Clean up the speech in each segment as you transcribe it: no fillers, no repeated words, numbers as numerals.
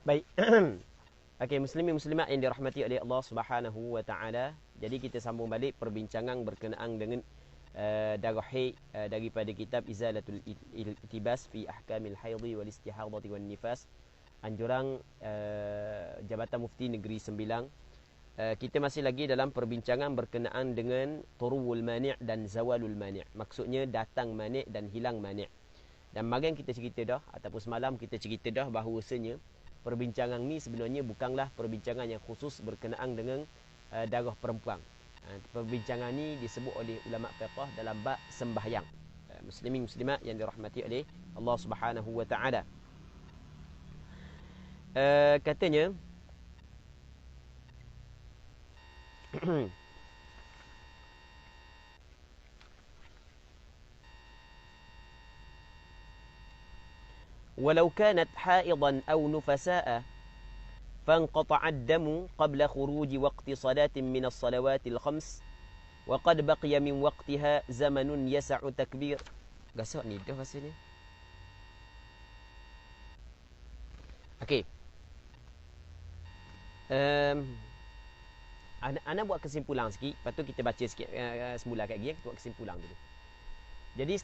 Baik. Okey, muslimin muslimat yang dirahmati oleh Allah Subhanahu wa taala. Jadi kita sambung balik perbincangan berkenaan dengan darah haid daripada kitab Izalatul Iltibas fi Ahkamil Haidhi wal Istihadati wan Nifas. Anjuran Jabatan Mufti Negeri Sembilang. Kita masih lagi dalam perbincangan berkenaan dengan turuwul mani' dan zawalul mani'. Maksudnya datang mani' dan hilang mani'. Dan magang kita cerita dah ataupun semalam kita cerita dah bahawasanya perbincangan ni sebenarnya bukanlah perbincangan yang khusus berkenaan dengan darah perempuan. Perbincangan ni disebut oleh ulama fiqh dalam bab sembahyang. Muslimin muslimat yang dirahmati oleh Allah Subhanahu wa taala. Katanya walau kanat haidan aw nufasaa فانقطع الدم قبل خروج وقت صلاة من الصلوات الخمس وقد بقي من وقتها زمن يسع تكبير. Gasak ni dah rasanya. Okey. Ana buat kesimpulan sikit, lepas tu kita baca sikit semula kat gini, kita buat kesimpulan dulu. Jadi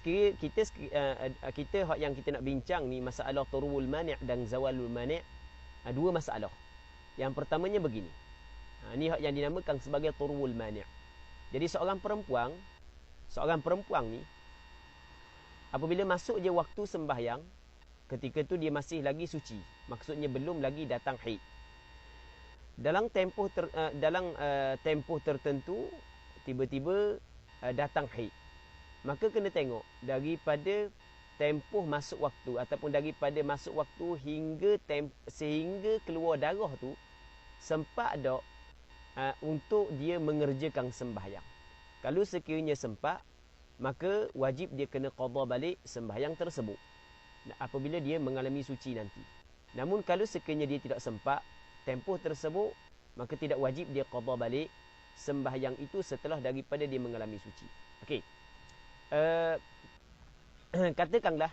kita hak yang kita nak bincang ni masalah turuwul mani' dan zawalul mani', dua masalah. Yang pertamanya begini. Ini hak yang dinamakan sebagai turuwul mani'. Jadi seorang perempuan ni apabila masuk je waktu sembahyang, ketika tu dia masih lagi suci. Maksudnya belum lagi datang haid. Dalam tempoh tertentu tiba-tiba datang haid. Maka kena tengok daripada tempoh masuk waktu ataupun daripada masuk waktu sehingga keluar darah tu sempat tak untuk dia mengerjakan sembahyang. Kalau sekiranya sempat, maka wajib dia kena qada balik sembahyang tersebut apabila dia mengalami suci nanti. Namun kalau sekiranya dia tidak sempat tempoh tersebut, maka tidak wajib dia qada balik sembahyang itu setelah daripada dia mengalami suci. Okey. Katakanlah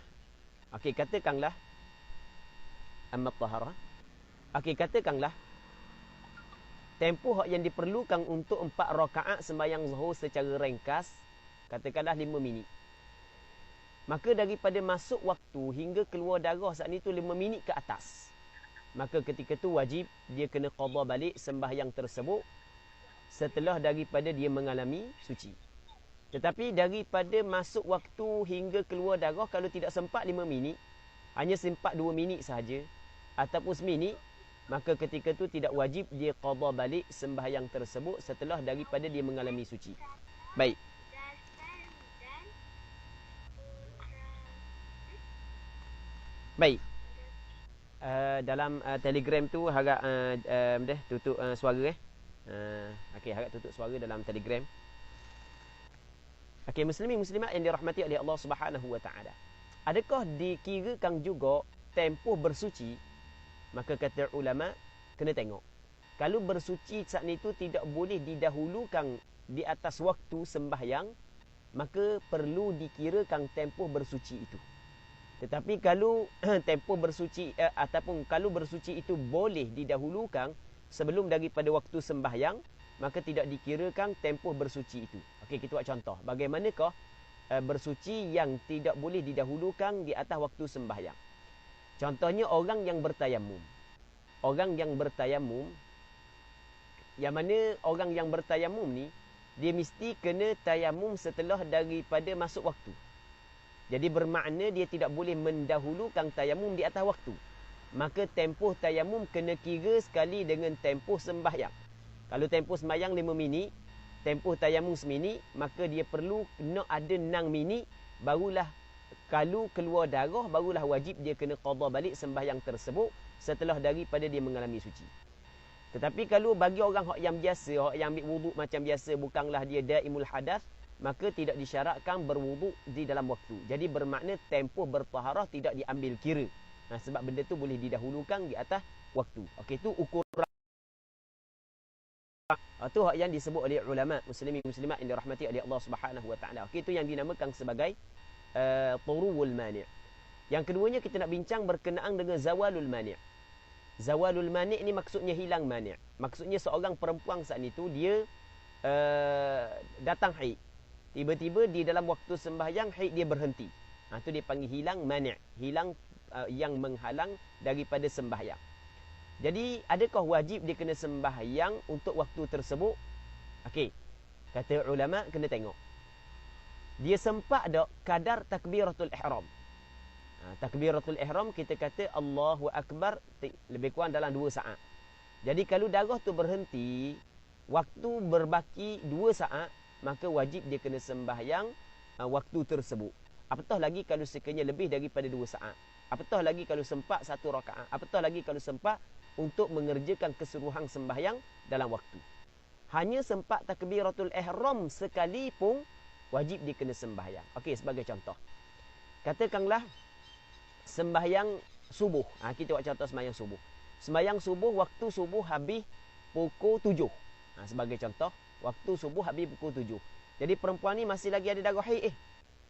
amma tahara. Okey, katakanlah tempoh yang diperlukan untuk 4 rakaat sembahyang zuhur secara ringkas, katakanlah 5 minit. Maka daripada masuk waktu hingga keluar darah saat itu 5 minit ke atas, maka ketika tu wajib dia kena qada balik sembahyang tersebut setelah daripada dia mengalami suci. Tetapi daripada masuk waktu hingga keluar darah, kalau tidak sempat 5 minit, hanya sempat 2 minit sahaja ataupun seminit, maka ketika tu tidak wajib dia qada balik sembahyang tersebut setelah daripada dia mengalami suci. Baik. Baik. Dalam Telegram tu harap tutup suara okey, harap tutup suara dalam Telegram. Okey, muslimin muslimat yang dirahmati oleh Allah Subhanahu wa taala. Adakah dikirakan juga tempoh bersuci? Maka kata ulama, kena tengok. Kalau bersuci saat itu tidak boleh didahulukan di atas waktu sembahyang, maka perlu dikirakan tempoh bersuci itu. Tetapi kalau tempoh bersuci ataupun kalau bersuci itu boleh didahulukan sebelum daripada waktu sembahyang, maka tidak dikirakan tempoh bersuci itu. Okey, kita buat contoh. Bagaimanakah bersuci yang tidak boleh didahulukan di atas waktu sembahyang? Contohnya orang yang bertayamum. Orang yang bertayamum, yang mana orang yang bertayamum ni, dia mesti kena tayamum setelah daripada masuk waktu. Jadi bermakna dia tidak boleh mendahulukan tayamum di atas waktu. Maka tempoh tayamum kena kira sekali dengan tempoh sembahyang. Kalau tempoh sembahyang 5 minit, tempoh tayamum seminit, maka dia perlu nak ada 6 minit, barulah kalau keluar darah, barulah wajib dia kena qada balik sembahyang tersebut setelah daripada dia mengalami suci. Tetapi kalau bagi orang yang biasa, orang yang ambil wuduk macam biasa, bukanlah dia daimul hadas, maka tidak disyaratkan berwuduk di dalam waktu. Jadi bermakna tempoh bertaharah tidak diambil kira. Sebab benda tu boleh didahulukan di atas waktu. Okey, tu ukuran. Itu hak yang disebut oleh ulama muslimin muslimat yang dirahmati oleh Allah Subhanahu wa taala. Okey, itu yang dinamakan sebagai turuwul mani'. Yang keduanya kita nak bincang berkenaan dengan zawalul mani'. Zawalul mani' ni maksudnya hilang mani'. Maksudnya seorang perempuan saat itu dia datang haid. Tiba-tiba di dalam waktu sembahyang haid dia berhenti. Itu dia panggil hilang mani', hilang yang menghalang daripada sembahyang. Jadi adakah wajib dia kena sembahyang untuk waktu tersebut? Okey. Kata ulama kena tengok. Dia sempat tak kadar takbiratul ihram. Takbiratul ihram kita kata Allahu Akbar lebih kurang dalam 2 saat. Jadi kalau darah tu berhenti, waktu berbaki 2 saat, maka wajib dia kena sembahyang waktu tersebut. Apatah lagi kalau sekiranya lebih daripada 2 saat. Apatah lagi kalau sempat 1 rakaat. Apatah lagi kalau sempat untuk mengerjakan keseluruhan sembahyang dalam waktu. Hanya sempat takbiratul ihram sekali pun wajib dia kena sembahyang. Okey, sebagai contoh. Katakanlah sembahyang subuh. Kita buat contoh sembahyang subuh. Sembahyang subuh, waktu subuh habis pukul 7. Sebagai contoh, waktu subuh habis pukul 7. Jadi perempuan ni masih lagi ada darah haid.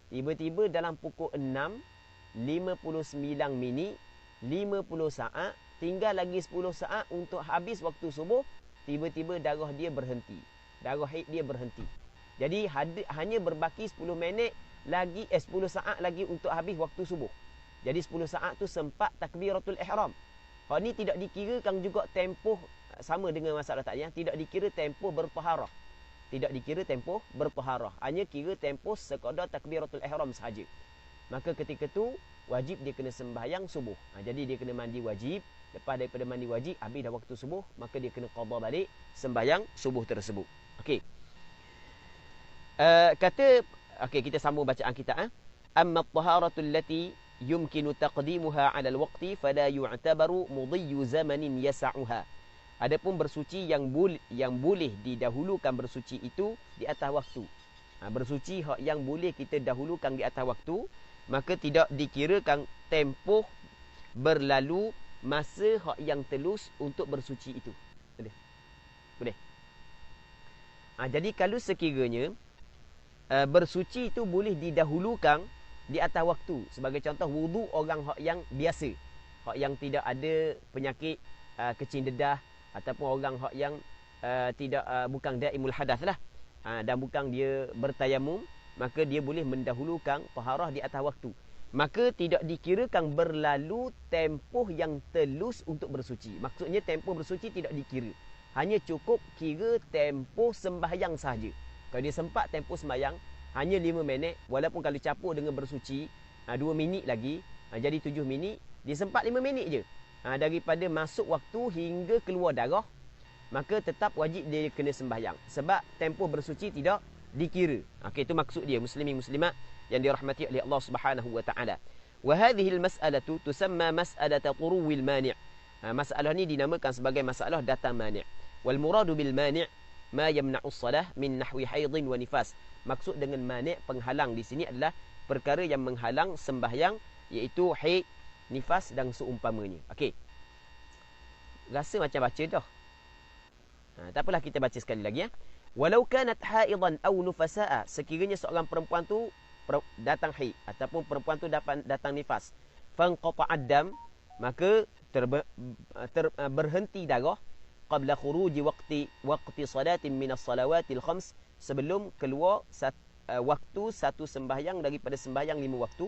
Tiba-tiba dalam pukul 6:59 minit, 50 saat, tinggal lagi 10 saat untuk habis waktu subuh, tiba-tiba darah dia berhenti. Darah haid dia berhenti. Jadi hanya berbaki 10 minit lagi 10 saat lagi untuk habis waktu subuh. Jadi 10 saat tu sempat takbiratul ihram. Hal ni tidak dikirakan juga tempoh sama dengan masalah tadi, tidak dikira tempoh bertaharah. Tidak dikira tempoh bertaharah. Hanya kira tempoh sekadar takbiratul ihram sahaja. Maka ketika tu wajib dia kena sembahyang subuh. Jadi dia kena mandi wajib. Lepas daripada mandi wajib, habis dah waktu subuh, maka dia kena qada balik sembahyang subuh tersebut. Okey. Kita sambung bacaan kita. Amma at-taharatu allati yumkinu taqdimuha 'ala al-waqti fala yu'tabaru mudhi zamanin yas'uha. Adapun bersuci yang boleh didahulukan bersuci itu di atas waktu. Bersuci yang boleh kita dahulukan di atas waktu, maka tidak dikirakan tempoh berlalu masa yang telus untuk bersuci itu. Boleh. Jadi kalau sekiranya bersuci itu boleh didahulukan di atas waktu. Sebagai contoh, wudu orang yang biasa, yang tidak ada penyakit kecing dedah, ataupun orang yang bukan daimul hadas lah, dan bukan dia bertayamum, maka dia boleh mendahulukan taharah di atas waktu. Maka tidak dikirakan berlalu tempoh yang telus untuk bersuci. Maksudnya tempoh bersuci tidak dikira. Hanya cukup kira tempoh sembahyang sahaja. Kalau dia sempat tempoh sembahyang hanya 5 minit, walaupun kalau campur dengan bersuci 2 minit lagi, jadi 7 minit, dia sempat 5 minit je. Daripada masuk waktu hingga keluar darah, maka tetap wajib dia kena sembahyang. Sebab tempoh bersuci tidak dikira. Okey, itu maksud dia, muslimin muslimat yang dirahmati oleh Allah Subhanahu wa taala. Wa hadhihi al-mas'alatu tusamma mas'alatu turuwil mani'. Masalah ni dinamakan sebagai masalah datang mani'. Wal muradu bil mani' ma yamna'u as-salah min nahwi haidin wa nifas. Maksud dengan mani' penghalang di sini adalah perkara yang menghalang sembahyang, iaitu haid, nifas dan seumpamanya. Okey. Rasa macam baca dah. Tak apalah, kita baca sekali lagi ya. Walau kanat haidan aw nufasaa, sekiranya seorang perempuan tu datang haid ataupun perempuan tu datang nifas, fanqata'ad dam, maka berhenti darah qabla khuruji waqti salatin min as-salawatil khams, sebelum keluar waktu satu sembahyang daripada sembahyang 5 waktu,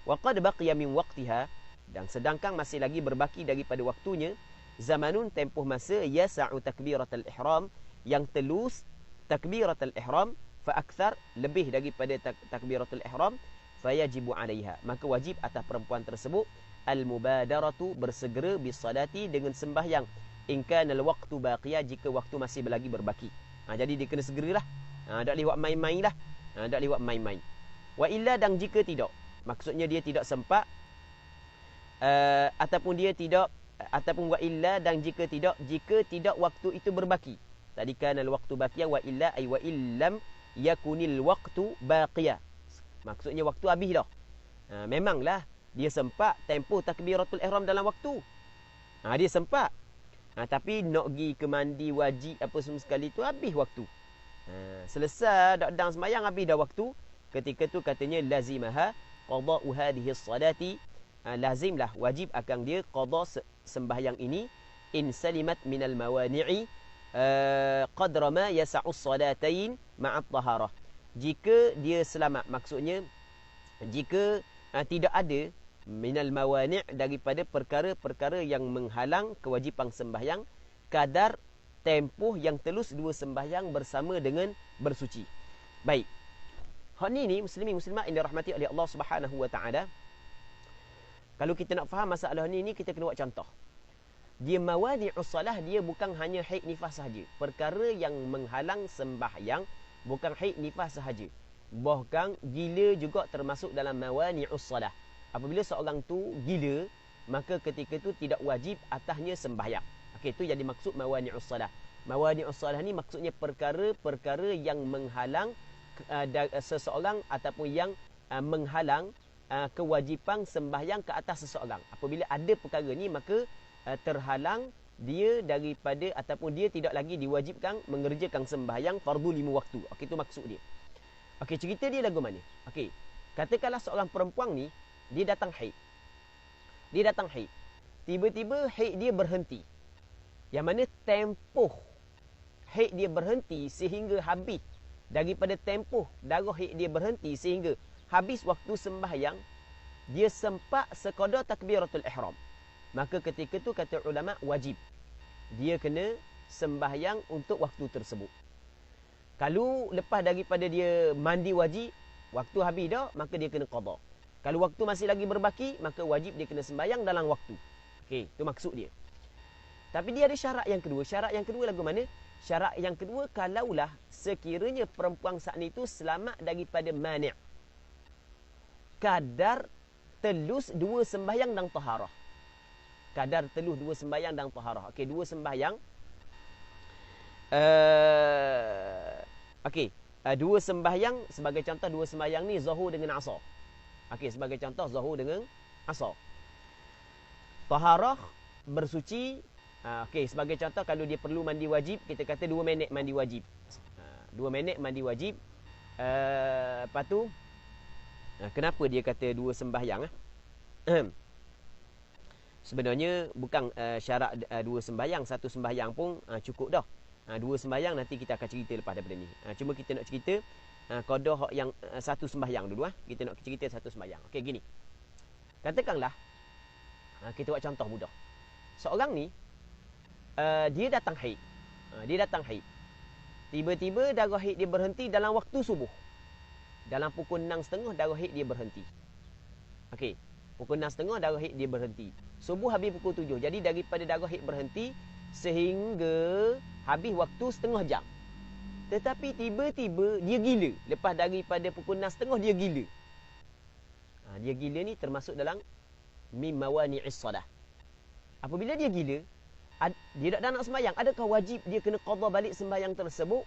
wa qad baqiya min waqtiha, dan sedangkan masih lagi berbaki daripada waktunya, zamanun tempoh masa, yasa'u takbiratul ihram, yang telus takbiratul ihram, fa akthar, lebih daripada takbiratul ihram, fayajibu 'alaiha, maka wajib atas perempuan tersebut al-mubadaratu, bersegera bisalati, dengan sembahyang, in kana al-waqtu baqiya, jika waktu masih lagi berbaki. Jadi dia kena segeralah. Tak lewat main-main lah. Tak lewat main-main. Wa illa, dan jika tidak, maksudnya dia tidak sempat, ataupun wa illa, dan jika tidak waktu itu berbaki. Tadi kan al-waqtu baqiya, wa illa ay wa illam yakunil waqtu baqiya. Maksudnya waktu habis dah. Memanglah dia sempat tempoh takbiratul ihram dalam waktu. Dia sempat. Tapi nak pergi ke mandi wajib apa semua sekali tu habis waktu. Selesai dak dang sembahyang, habis dah waktu. Ketika tu katanya lazimaha qada'u hadhihi as-salati, lazimlah, wajib akan dia qada sembahyang ini, in salimat minal mawani'i qadra ma yasa'u as-salatain ma'at taharah. Jika dia selamat, maksudnya jika tidak ada minal mawani' daripada perkara-perkara yang menghalang kewajipan sembahyang, kadar tempoh yang telus dua sembahyang bersama dengan bersuci. Baik. Hak ni muslimin muslimat yang dirahmati oleh Allah Subhanahu wa taala. Kalau kita nak faham masalah ni kita kena buat contoh. Dia mawani'us salah, dia bukan hanya haid nifas sahaja. Perkara yang menghalang sembahyang bukan haid nifas sahaja. Bahkan gila juga termasuk dalam mawani'us salah. Apabila seorang tu gila, maka ketika tu tidak wajib atasnya sembahyang. Okey, itu yang dimaksud mawani'us salah. Mawani'us salah ni maksudnya perkara-perkara yang menghalang seseorang ataupun yang menghalang kewajipan sembahyang ke atas seseorang. Apabila ada perkara ni, maka terhalang dia daripada ataupun dia tidak lagi diwajibkan mengerjakan sembahyang fardu 5 waktu. Okey, itu maksud dia. Okey, cerita dia lagu mana? Okey, katakanlah seorang perempuan ni dia datang haid. Tiba-tiba haid dia berhenti. Yang mana tempoh haid dia berhenti sehingga habis. Daripada tempoh darah haid dia berhenti sehingga habis waktu sembahyang, dia sempat sekadar takbiratul ihram. Maka ketika tu kata ulama wajib dia kena sembahyang untuk waktu tersebut. Kalau lepas daripada dia mandi wajib, waktu habis dah, maka dia kena qada. Kalau waktu masih lagi berbaki, maka wajib dia kena sembahyang dalam waktu. Okey, itu maksud dia. Tapi dia ada syarat yang kedua. Syarat yang kedua lagu mana? Syarat yang kedua, kalaulah sekiranya perempuan saat itu selamat daripada mani', kadar telus 2 sembahyang dan taharah. Kadar telus 2 sembahyang dan taharah. Okey, 2 sembahyang. Okey, 2 sembahyang, sebagai contoh 2 sembahyang ni zuhur dengan asar. Okey, sebagai contoh zuhur dengan asar. Taharah bersuci. Okey, sebagai contoh kalau dia perlu mandi wajib, kita kata 2 minit mandi wajib. 2 minit mandi wajib. Lepas tu kenapa dia kata 2 sembahyang? Sebenarnya bukan syarat 2 sembahyang, 1 sembahyang pun cukup dah. 2 sembahyang nanti kita akan cerita lepas daripada ni. Cuma kita nak cerita qada yang 1 sembahyang dulu. Kita nak cerita 1 sembahyang. Okey, gini. Katakanlah kita buat contoh mudah. Seorang ni dia datang haid. Tiba-tiba darah haid dia berhenti dalam waktu subuh. Dalam pukul 6.30 darah haid dia berhenti. Okey, pukul 6.30 darah haid dia berhenti. Subuh habis pukul 7. Jadi daripada darah haid berhenti sehingga habis waktu setengah jam. Tetapi tiba-tiba dia gila. Lepas daripada pukul 6.30 dia gila. Dia gila ni termasuk dalam mim mawani'is salah. Apabila dia gila, dia tak nak sembahyang, adakah wajib dia kena qada balik sembahyang tersebut?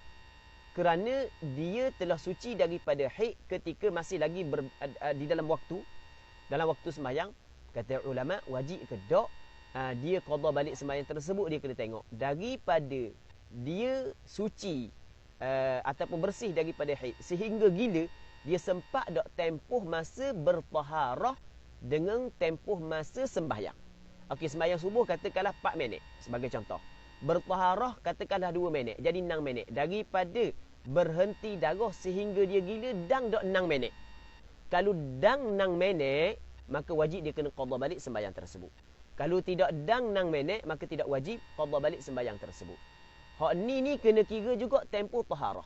Kerana dia telah suci daripada haid ketika masih lagi di dalam waktu sembahyang. Kata ulama, wajib ke tak dia qada balik sembahyang tersebut, dia kena tengok daripada dia suci ataupun bersih daripada haid sehingga gila, dia sempat tak tempoh masa bertaharah dengan tempoh masa sembahyang. Okey, sembahyang subuh katakanlah 4 minit sebagai contoh. Bertaharah katakanlah 2 minit, jadi 6 minit. Daripada berhenti darah sehingga dia gila dang dak 6 minit. Kalau dang 6 minit, maka wajib dia kena qada balik sembahyang tersebut. Kalau tidak dang 6 minit, maka tidak wajib qada balik sembahyang tersebut. Hak ni kena kira juga tempoh taharah.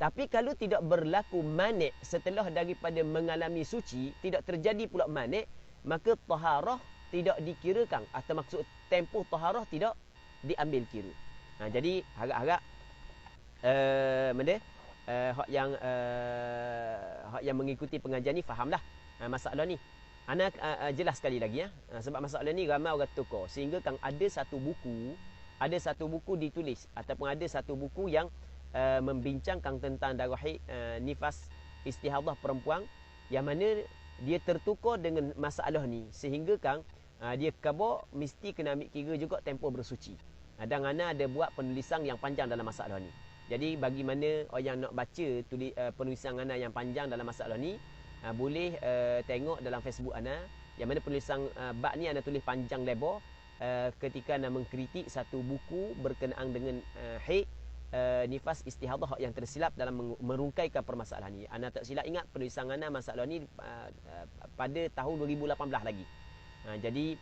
Tapi kalau tidak berlaku mani' setelah daripada mengalami suci, tidak terjadi pula mani', maka taharah tidak dikirakan, atau maksud tempoh taharah tidak diambil kira. Jadi harap-harap hak yang mengikuti pengajian ni fahamlah masalah ni. Ana jelas sekali lagi sebab masalah ni ramai orang tukar sehingga kan ada satu buku ditulis ataupun ada satu buku yang membincangkan tentang darah haid, nifas, istihadah perempuan, yang mana dia tertukar dengan masalah ni sehingga kan dia khabar mesti kena ambil kira juga tempoh bersuci. Dan ana ada buat penulisan yang panjang dalam masalah ni. Jadi bagi mana orang yang nak baca penulisan ana yang panjang dalam masalah ni, boleh tengok dalam Facebook ana, yang mana penulisan bab ni ana tulis panjang lebar. ketika nak mengkritik satu buku berkenaan dengan haid, nifas, istihadah yang tersilap dalam merungkaikan permasalahan ni. Ana tak silap ingat penulisan ana masalah ni pada tahun 2018 lagi. Jadi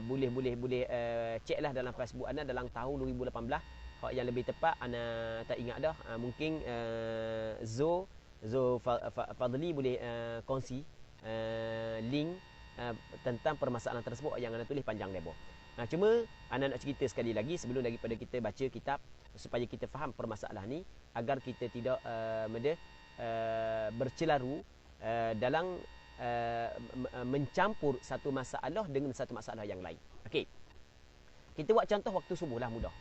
boleh ceklah dalam Facebook ana dalam tahun 2018. Hak yang lebih tepat ana tak ingat dah. Mungkin Zo Fadli boleh kongsi link tentang permasalahan tersebut yang anda tulis panjang lebar. Cuma anda nak cerita sekali lagi sebelum daripada kita baca kitab supaya kita faham permasalahan ni agar kita tidak bercelaru dalam mencampur satu masalah dengan satu masalah yang lain. Okey. Kita buat contoh waktu subuh lah mudah.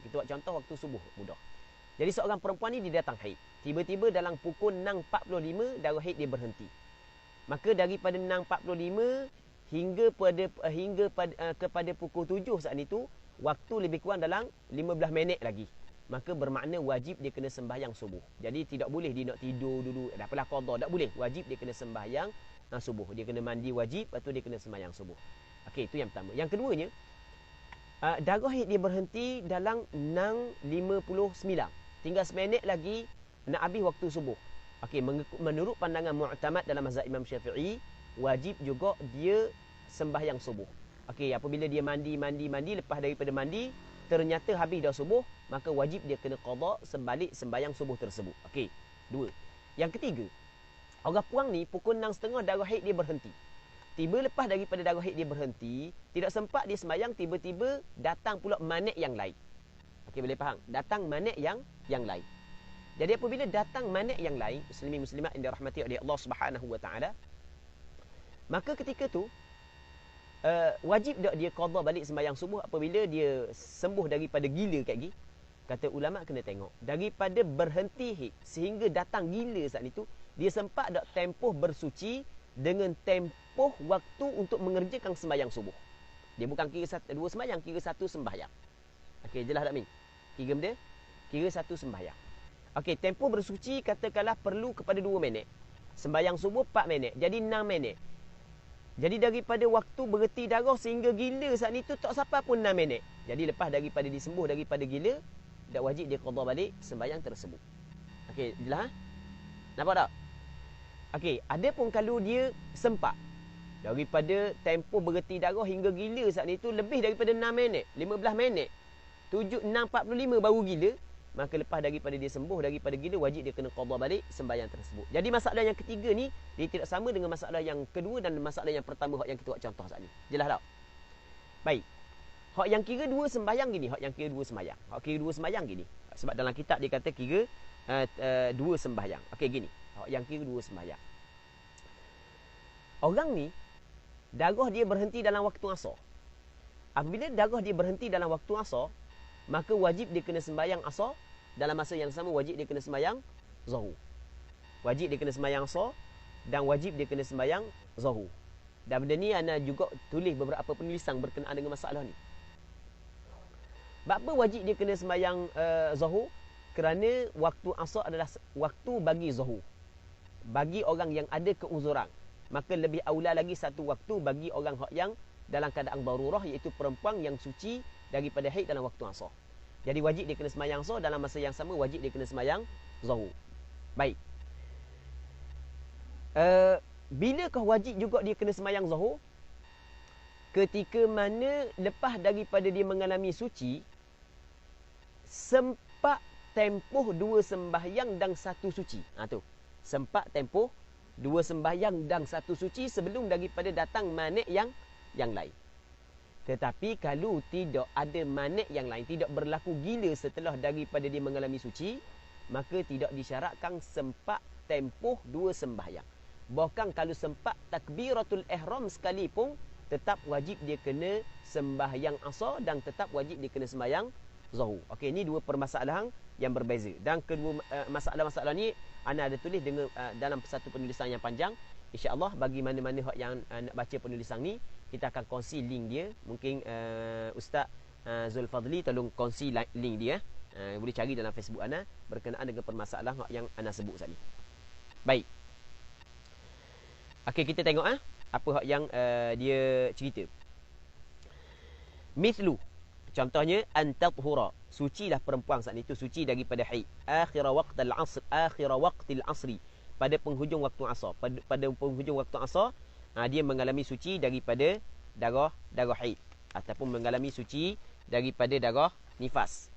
Jadi seorang perempuan ni dia datang haid. Tiba-tiba dalam pukul 6.45 darah haid dia berhenti. Maka daripada 6.45 kepada pukul 7 saat itu, waktu lebih kurang dalam 15 minit lagi. Maka bermakna wajib dia kena sembahyang subuh. Jadi tidak boleh dia nak tidur dulu, dah apalah qada, tak boleh. Wajib dia kena sembahyang subuh. Dia kena mandi wajib, lepas tu dia kena sembahyang subuh. Okey, itu yang pertama. Yang keduanya, darah haid dia berhenti dalam 6.59. Tinggal seminit lagi nak habis waktu subuh. Okey, menurut pandangan mu'tamad dalam mazhab Imam Syafi'i, wajib juga dia sembahyang subuh. Okey, apabila dia mandi, lepas daripada mandi, ternyata habis dah subuh, maka wajib dia kena qada sebalik sembahyang subuh tersebut. Okey, dua. Yang ketiga, orang puang ni pukul 6.30 darah haid dia berhenti. Tiba lepas daripada darah haid dia berhenti, tidak sempat dia sembahyang, tiba-tiba datang pula manik yang lain. Okey, boleh faham? Datang manik yang lain. Jadi apabila datang manik yang lain, muslimin muslimat yang dirahmati oleh Allah Subhanahu wa taala, maka ketika tu wajib tak dia qada balik sembahyang subuh apabila dia sembuh daripada gila kat gigi? Kata ulama kena tengok. Daripada berhenti haid sehingga datang gila saat itu, dia sempat tak tempoh bersuci dengan tempoh waktu untuk mengerjakan sembahyang subuh. Dia bukan kira dua sembahyang, kira satu sembahyang. Okey, jelas tak Min? Kira benda? Kira satu sembahyang. Okey, tempoh bersuci katakanlah perlu kepada 2 minit. Sembahyang subuh 4 minit. Jadi 6 minit. Jadi daripada waktu berhenti darah sehingga gila saat itu tak sampai pun 6 minit. Jadi lepas daripada disembuh daripada gila, tak wajib dia qada balik sembahyang tersebut. Okey, jelas? Nampak tak? Okey, ada pun kalau dia sempat daripada tempoh berhenti darah hingga gila saat itu lebih daripada 6 minit, 15 minit. 6.45 baru gila, maka lepas daripada dia sembuh daripada gila, wajib dia kena qada balik sembahyang tersebut. Jadi masalah yang ketiga ni dia tidak sama dengan masalah yang kedua dan masalah yang pertama hak yang kita buat contoh saat ni. Jelas tak? Baik. Hak yang kira dua sembahyang gini, hak yang kira dua sembahyang. Hak kira dua sembahyang gini. Sebab dalam kitab dia kata kira dua sembahyang. Okey gini. Hak yang kira dua sembahyang. Orang ni darah dia berhenti dalam waktu asar. Apabila darah dia berhenti dalam waktu asar, maka wajib dia kena sembahyang asar. Dalam masa yang sama wajib dia kena sembahyang zuhur. Wajib dia kena sembahyang asar dan wajib dia kena sembahyang zuhur. Dan benda ni ana juga tulis beberapa penulisan berkenaan dengan masalah ni. Sebab apa wajib dia kena sembahyang zuhur? Kerana waktu asar adalah waktu bagi zuhur. Bagi orang yang ada keuzuran, maka lebih aula lagi satu waktu bagi orang yang dalam keadaan darurah, iaitu perempuan yang suci daripada haid dalam waktu asar. Jadi wajib dia kena sembahyang asar, dalam masa yang sama wajib dia kena sembahyang zuhur. Baik. Bilakah wajib juga dia kena sembahyang zuhur? Ketika mana lepas daripada dia mengalami suci, sempat tempoh 2 sembahyang dan 1 suci. Tu. Sempat tempoh 2 sembahyang dan 1 suci sebelum daripada datang manik yang lain. Tetapi kalau tidak ada manik yang lain, tidak berlaku gila setelah daripada dia mengalami suci, maka tidak disyaratkan sempat tempoh 2 sembahyang. Bahkan kalau sempat takbiratul ihram sekalipun, tetap wajib dia kena sembahyang asar dan tetap wajib dia kena sembahyang zuhur. Okey, ini dua permasalahan yang berbeza. Dan kedua masalah-masalah ni ana ada tulis dengan dalam satu penulisan yang panjang. InsyaAllah bagi mana-mana yang nak baca penulisan ni, kita akan kongsi link dia. Mungkin Ustaz Zulfadli tolong kongsi link dia. Boleh cari dalam Facebook ana berkenaan dengan permasalahan yang ana sebut tadi. Baik. Okey, kita tengok apa hak yang dia cerita. Mithlu, Contohnya antathura, sucilah perempuan saat itu suci daripada haid. Akhir waqtil asri, pada penghujung waktu asar. Pada penghujung waktu asar, dia mengalami suci daripada darah haid ataupun mengalami suci daripada darah nifas.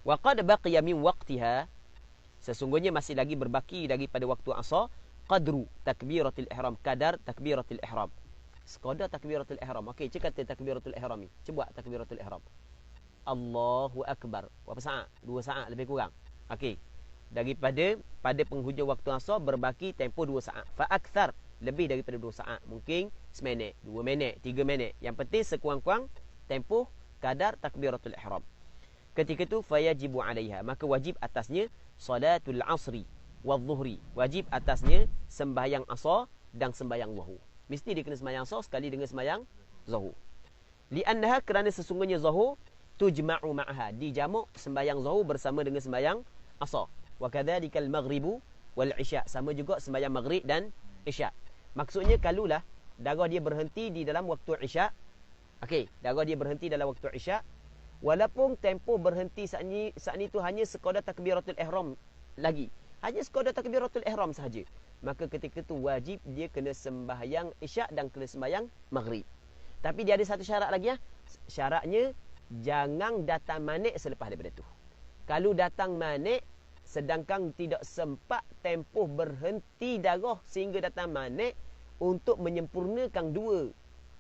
Wa qad baqiya min waqtiha, sesungguhnya masih lagi berbaki daripada waktu asar, qadru takbiratul ihram, kadar takbiratul ihram. Sekadar takbiratul ihram. Okey, cik kata takbiratul ihram ni. Cuba takbiratul ihram. Allahu akbar. Berapa saat? 2 saat lebih kurang. Okey. Pada penghujung waktu asar berbaki tempoh 2 saat. Fa akthar, lebih daripada 2 saat. Mungkin seminit, 2 minit, 3 minit. Yang penting sekurang-kurang tempoh kadar takbiratul ihram. Ketika itu fayajibu 'alaiha, maka wajib atasnya salatul asri wadh-dhuhri. Wajib atasnya sembahyang asar dan sembahyang zuhur. Mesti dia kena sembahyang asar sekali dengan sembahyang zuhur. Li'annaha, kerana sesungguhnya zuhur tujma'u ma'aha, dijamak sembahyang zuhur bersama dengan sembahyang asar. Wa kadzalikal maghribu wal isya, sama juga sembahyang maghrib dan isya. Maksudnya kalulah darah dia berhenti di dalam waktu isya. Okey, darah dia berhenti dalam waktu isya, walaupun tempoh berhenti saat ni tu hanya sekadar takbiratul ihram lagi. Hanya sekadar takbiratul ihram sahaja. Maka ketika itu wajib dia kena sembahyang isyak dan kena sembahyang maghrib. Tapi dia ada satu syarat lagi ya. Syaratnya jangan datang manik selepas daripada tu. Kalau datang manik sedangkan tidak sempat tempoh berhenti darah sehingga datang manik, untuk menyempurnakan 2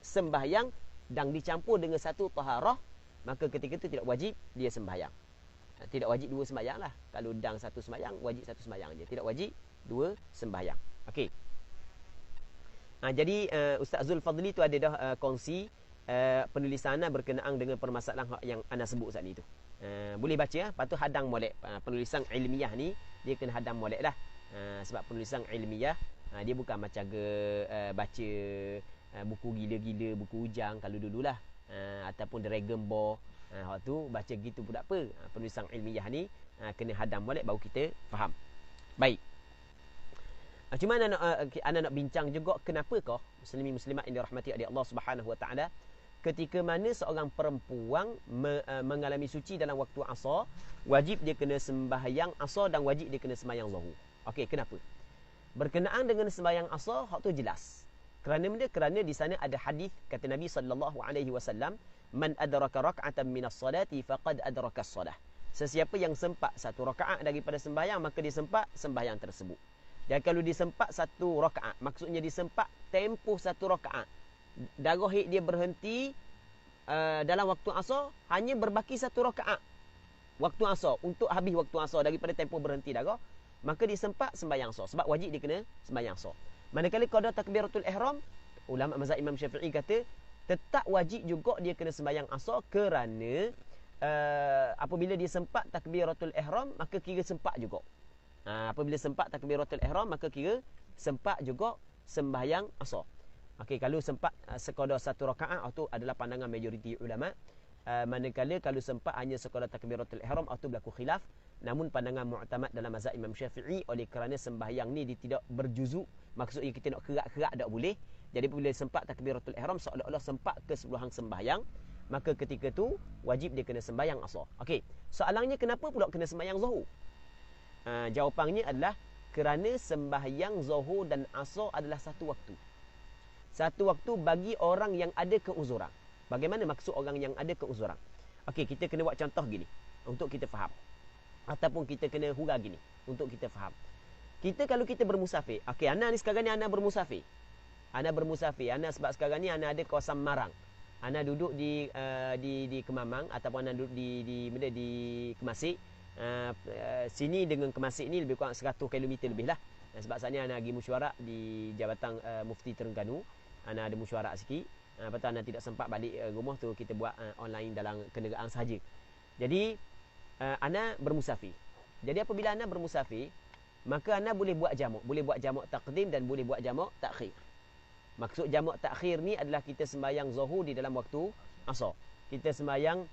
sembahyang dan dicampur dengan satu taharah, maka ketika itu tidak wajib dia sembahyang. Tidak wajib 2 sembahyang lah. Kalau dang 1 sembahyang, wajib 1 sembahyang je. Tidak wajib 2 sembahyang. Okey. Jadi Ustaz Zulfadli tu ada dah kongsi penulisan ana berkenaan dengan permasalahan yang ana sebut saat ni tu. Boleh baca ya. Lepas tu hadang molek. Penulisan ilmiah ni dia kena hadang molek lah. Sebab penulisan ilmiah dia bukan macam baca buku gila-gila, buku ujang kalau dululah. Ataupun Dragon Ball. Waktu tu baca gitu pun tak apa. Penulisan ilmiah ni kena hadam molek baru kita faham. Baik. Cuma ana nak bincang juga kenapakah muslimin-muslimat yang dirahmati oleh Allah Subhanahu Wa Taala, ketika mana seorang perempuan mengalami suci dalam waktu asar, wajib dia kena sembahyang asar dan wajib dia kena sembahyang zuhur. Okey, kenapa? Berkenaan dengan sembahyang asar, hak tu jelas. Kerana di sana ada hadis kata Nabi sallallahu alaihi wasallam, man adraka rak'atan minas salati faqad adraka as-salah. Sesiapa yang sempat 1 rakaat daripada sembahyang, maka dia sempat sembahyang tersebut. Dan kalau disempat 1 rakaat, maksudnya disempat tempoh 1 rakaat, darah haid dia berhenti dalam waktu asar, hanya berbaki 1 rakaat waktu asar, untuk habis waktu asar daripada tempoh berhenti darah, maka disempat sembahyang asar, sebab wajib dia kena sembahyang asar. Manakala qada takbiratul ihram, ulama mazhab Imam Syafi'i kata tetap wajib juga dia kena sembahyang asar, kerana apabila dia sempat takbiratul ihram, maka kira sempat juga. Apabila sempat takbiratul ihram, maka kira sempat juga sembahyang asar. Okey, kalau sempat sekadar 1 rakaat, itu adalah pandangan majoriti ulama. Manakala kalau sempat hanya sekadar takbiratul ihram, itu berlaku khilaf. Namun pandangan mu'tamad dalam mazhab Imam Syafi'i, oleh kerana sembahyang ni dia tidak berjuzuk, maksudnya kita nak kerak-kerak tak boleh. Jadi bila sempat takbiratul ihram, seolah-olah sempat keseluruhan sembahyang, maka ketika tu wajib dia kena sembahyang asar. Okey, soalannya kenapa pula kena sembahyang zuhur? Jawapannya adalah kerana sembahyang zuhur dan asar adalah satu waktu. Satu waktu bagi orang yang ada keuzuran. Bagaimana maksud orang yang ada keuzuran? Okey, kita kena buat contoh gini untuk kita faham. Ataupun kita kena hurah gini untuk kita faham. Kita kalau kita bermusafir, okey, ana ni sekarang ni ana bermusafir. Ana bermusafir, ana sebab sekarang ni ana ada kawasan Marang. Ana duduk di Kemamang, ataupun ana duduk di Kemasik. Sini dengan Kemasik ni lebih kurang 100 km lebih lah. Sebab saat ni ana pergi mesyuarat di Jabatan Mufti Terengganu. Ana ada mesyuarat sikit. Lepas tu ana tidak sempat balik rumah tu, kita buat online dalam kenderaan sahaja. Jadi ana bermusafir. Jadi apabila ana bermusafir, maka ana boleh buat jamak. Boleh buat jamak taqdim dan boleh buat jamak takhir. Maksud jamak takhir ni adalah kita sembahyang zuhur di dalam waktu asar. Kita sembahyang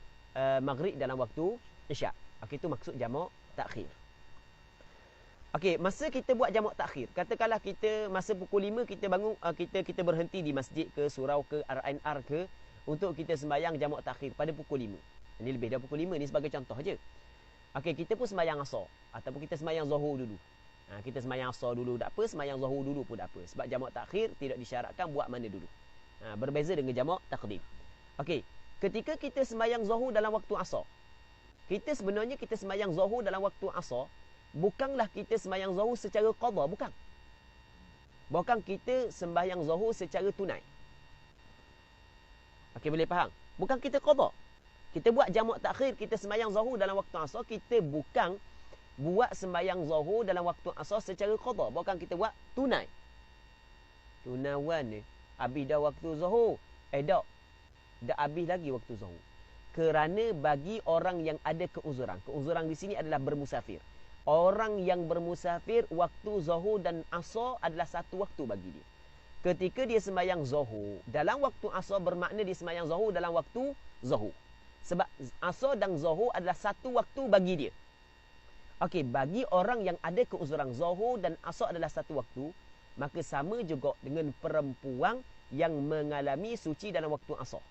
maghrib dalam waktu isyak. Okey, itu maksud jamak takhir. Okey, masa kita buat jamak takhir, katakanlah kita masa pukul 5 kita bangun, kita berhenti di masjid ke surau ke RNR ke untuk kita sembahyang jamak takhir pada pukul 5. Ini lebih dari pukul 5 ni sebagai contoh je. Okey, kita pun sembahyang asar ataupun kita sembahyang zuhur dulu. Kita sembahyang asar dulu tak apa, sembahyang zuhur dulu pun tak apa. Sebab jamak takhir tidak disyaratkan buat mana dulu. Berbeza dengan jamak taqdim. Okey, ketika kita sembahyang zuhur dalam waktu asar, kita sebenarnya kita sembahyang zuhur dalam waktu asar, bukanlah kita sembahyang zuhur secara qada, bukan. Bukan kita sembahyang zuhur secara tunai. Okey, boleh faham? Bukan kita qada. Kita buat jamak takhir, kita sembahyang zuhur dalam waktu asar, kita bukan buat sembahyang zuhur dalam waktu asar secara qada. Bukan kita buat tunai. Tunawan ni, habis dah waktu zuhur. Tak. Dah habis lagi waktu zuhur. Kerana bagi orang yang ada keuzuran. Keuzuran di sini adalah bermusafir. Orang yang bermusafir, waktu zuhur dan asar adalah satu waktu bagi dia. Ketika dia sembahyang zuhur dalam waktu asar, bermakna dia sembahyang zuhur dalam waktu zuhur. Sebab asar dan zuhur adalah satu waktu bagi dia. Okey, bagi orang yang ada keuzuran, zuhur dan asar adalah satu waktu, maka sama juga dengan perempuan yang mengalami suci dalam waktu asar.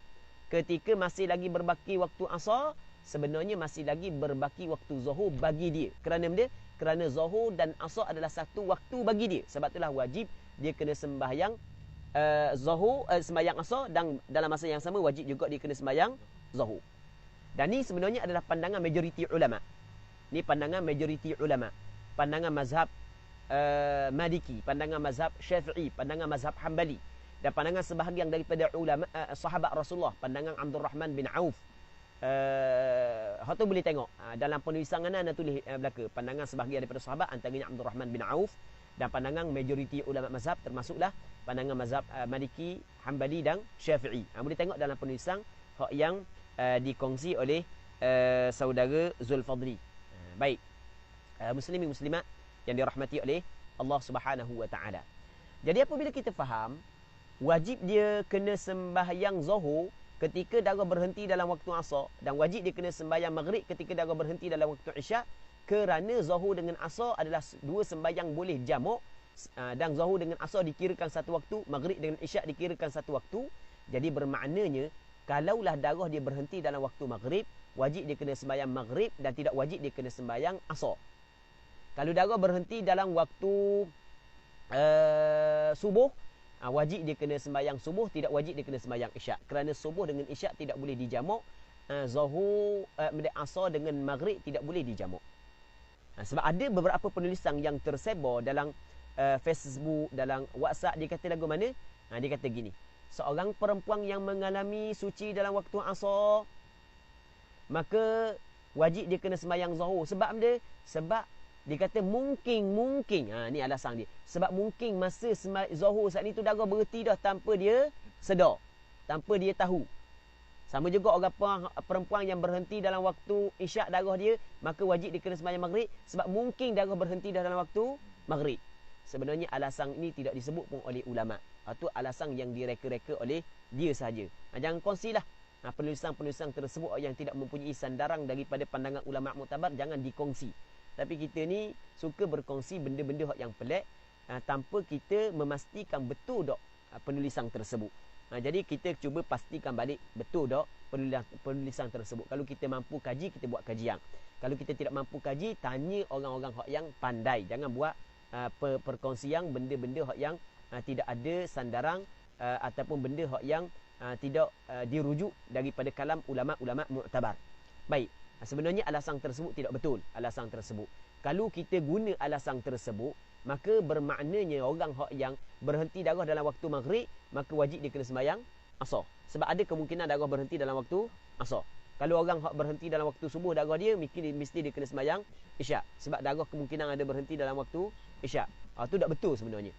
Ketika masih lagi berbaki waktu asar, sebenarnya masih lagi berbaki waktu zuhur bagi dia. Kerana dia? Kerana zuhur dan asar adalah satu waktu bagi dia. Sebab itulah wajib dia kena sembahyang zuhur, sembahyang asar, dan dalam masa yang sama wajib juga dia kena sembahyang zuhur. Dan ni sebenarnya adalah pandangan majoriti ulama. Ni pandangan majoriti ulama. Pandangan mazhab Maliki, pandangan mazhab Syafi'i, pandangan mazhab Hambali, dan pandangan sebahagian daripada ulama sahabat Rasulullah, pandangan Abdul Rahman bin Auf. Hatu boleh tengok dalam penulisan ana tulis belaka pandangan sebahagian daripada sahabat, antaranya Abdul Rahman bin Auf, dan pandangan majoriti ulama mazhab termasuklah pandangan mazhab Maliki, Hambali dan Syafi'i. Boleh tengok dalam penulisan yang dikongsi oleh saudara Zulfadli. Baik, muslimin muslimat yang dirahmati oleh Allah Subhanahu wa taala. Jadi apabila kita faham wajib dia kena sembahyang zuhur ketika darah berhenti dalam waktu asar, dan wajib dia kena sembahyang maghrib ketika darah berhenti dalam waktu isyak, kerana zuhur dengan asar adalah dua sembahyang boleh jamak, dan zuhur dengan asar dikirakan satu waktu, maghrib dengan isyak dikirakan satu waktu. Jadi bermaknanya kalaulah darah dia berhenti dalam waktu maghrib, wajib dia kena sembahyang maghrib dan tidak wajib dia kena sembahyang asar. Kalau darah berhenti dalam waktu subuh, wajib dia kena sembahyang subuh, tidak wajib dia kena sembahyang isyak. Kerana subuh dengan isyak tidak boleh dijamak, zuhur asar dengan maghrib tidak boleh dijamak. Sebab ada beberapa penulisan yang tersebar dalam Facebook, dalam WhatsApp, dia kata lagu mana? Dia kata gini, seorang perempuan yang mengalami suci dalam waktu asar, maka wajib dia kena sembahyang zuhur. Sebab dia? Sebab dia kata mungkin ni alasan dia. Sebab mungkin masa zuhur saat ni tu darah berhenti dah tanpa dia sedar, tanpa dia tahu. Sama juga orang perempuan yang berhenti dalam waktu isyak darah dia, maka wajib dia kena sembahyang maghrib sebab mungkin darah berhenti dah dalam waktu maghrib. Sebenarnya alasan ini tidak disebut pun oleh ulama. Itu alasan yang direka-reka oleh dia sahaja. Jangan kongsilah penulisan-penulisan tersebut yang tidak mempunyai sandaran daripada pandangan ulama muktabar, jangan dikongsi. Tapi kita ni suka berkongsi benda-benda yang pelik tanpa kita memastikan betul tak penulisan tersebut. Jadi kita cuba pastikan balik betul tak penulisan tersebut. Kalau kita mampu kaji, kita buat kajian. Kalau kita tidak mampu kaji, tanya orang-orang yang pandai. Jangan buat perkongsian benda-benda yang tidak ada sandaran ataupun benda yang tidak dirujuk daripada kalam ulama-ulama muktabar. Baik. Sebenarnya alasan tersebut tidak betul. Alasan tersebut, kalau kita guna alasan tersebut, maka bermaknanya orang yang berhenti darah dalam waktu maghrib, maka wajib dia kena sembahyang asar. Sebab ada kemungkinan darah berhenti dalam waktu asar. Kalau orang berhenti dalam waktu subuh darah dia, mesti dia kena sembahyang isyak. Sebab darah kemungkinan ada berhenti dalam waktu isyak. Itu tak betul sebenarnya.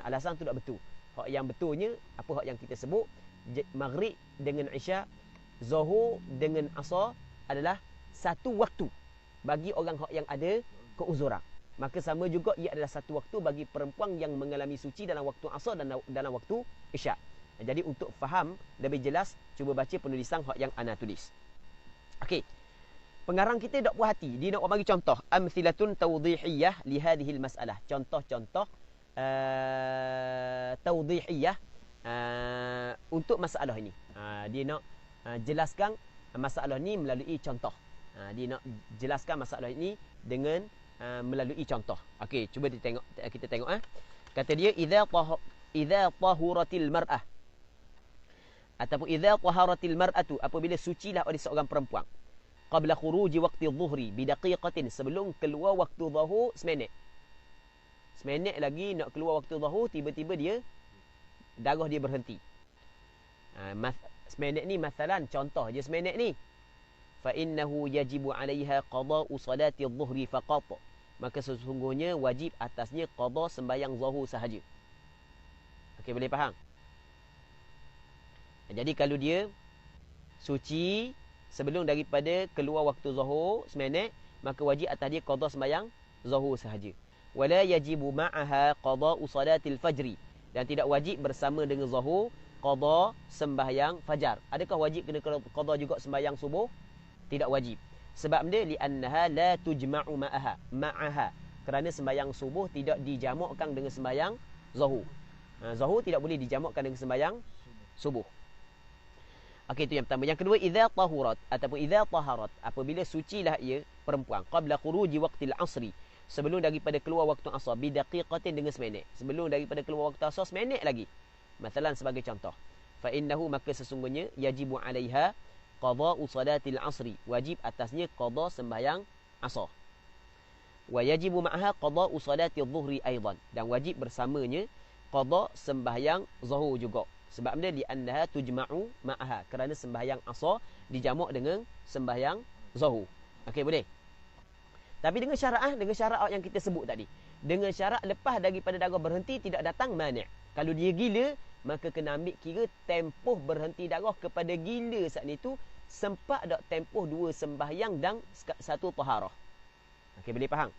Alasan tu tak betul. Yang betulnya, apa yang kita sebut, maghrib dengan isyak, zuhur dengan asar adalah satu waktu bagi orang yang ada keuzuran. Maka sama juga ia adalah satu waktu bagi perempuan yang mengalami suci dalam waktu asar dan dalam waktu isyak. Jadi untuk faham lebih jelas, cuba baca penulisan yang ana tulis. Okey. Pengarang kita tak puas hati, dia nak bagi contoh amthilatun tawdihiyah li hadhihi masalah. Contoh-contoh tawdihiyah untuk masalah ini. Dia nak jelaskan masalah ni melalui contoh. Dia nak jelaskan masalah ini dengan melalui contoh. Okey, cuba kita tengok Kata dia idza tahuratil mar'ah ataupun idza taharatil mar'atu, apabila sucilah oleh seorang perempuan, qabla khuruji waqti adh-dhuhri bidaqiqatin, sebelum keluar waktu zuhur seminit. Seminit lagi nak keluar waktu zuhur, tiba-tiba dia darah dia berhenti. Seminit ni masalan contoh je seminit ni. Fa innahu yajibu 'alaiha qada'u salati adh-dhuhri faqat. Maka sesungguhnya wajib atasnya qada sembahyang zuhur sahaja. Okey, boleh faham? Jadi kalau dia suci sebelum daripada keluar waktu zuhur seminit, maka wajib atas dia qada sembahyang zuhur sahaja. Wala yajibu ma'aha qada'u salatil fajri, dan tidak wajib bersama dengan zuhur qada sembahyang fajar. Adakah wajib kena qada juga sembahyang subuh? Tidak wajib. Sebab dia li'annaha la tujma'u ma'aha. Kerana sembahyang subuh tidak dijamakkan dengan sembahyang zuhur. Zuhur tidak boleh dijamakkan dengan sembahyang subuh. Okey, itu yang pertama. Yang kedua, idza tahurat ataupun idza taharat, apabila sucilah ia perempuan qabla khuruji waqtil asri, sebelum daripada keluar waktu asar, bidaqiqatin, dengan seminit. Sebelum daripada keluar waktu asar seminit lagi. Masalan sebagai contoh, fa innahu, maka sesungguhnya yajibu 'alaiha qada'u salatil asri, wajib atasnya qada sembahyang asar. Wa yajibu ma'aha qada'u salati adh-dhuhri aidan, dan wajib bersamanya qada sembahyang zuhur juga. Sebab dia li'annaha tujma'u ma'aha, kerana sembahyang asar dijamak dengan sembahyang zuhur. Okey, boleh. Tapi dengan syarat yang kita sebut tadi. Dengan syarat lepas daripada darah berhenti tidak datang mani'. Kalau dia gila, maka kena ambil kira tempoh berhenti darah kepada gila saat itu sempat tak tempoh 2 sembahyang dan 1 taharah. Okey, boleh faham?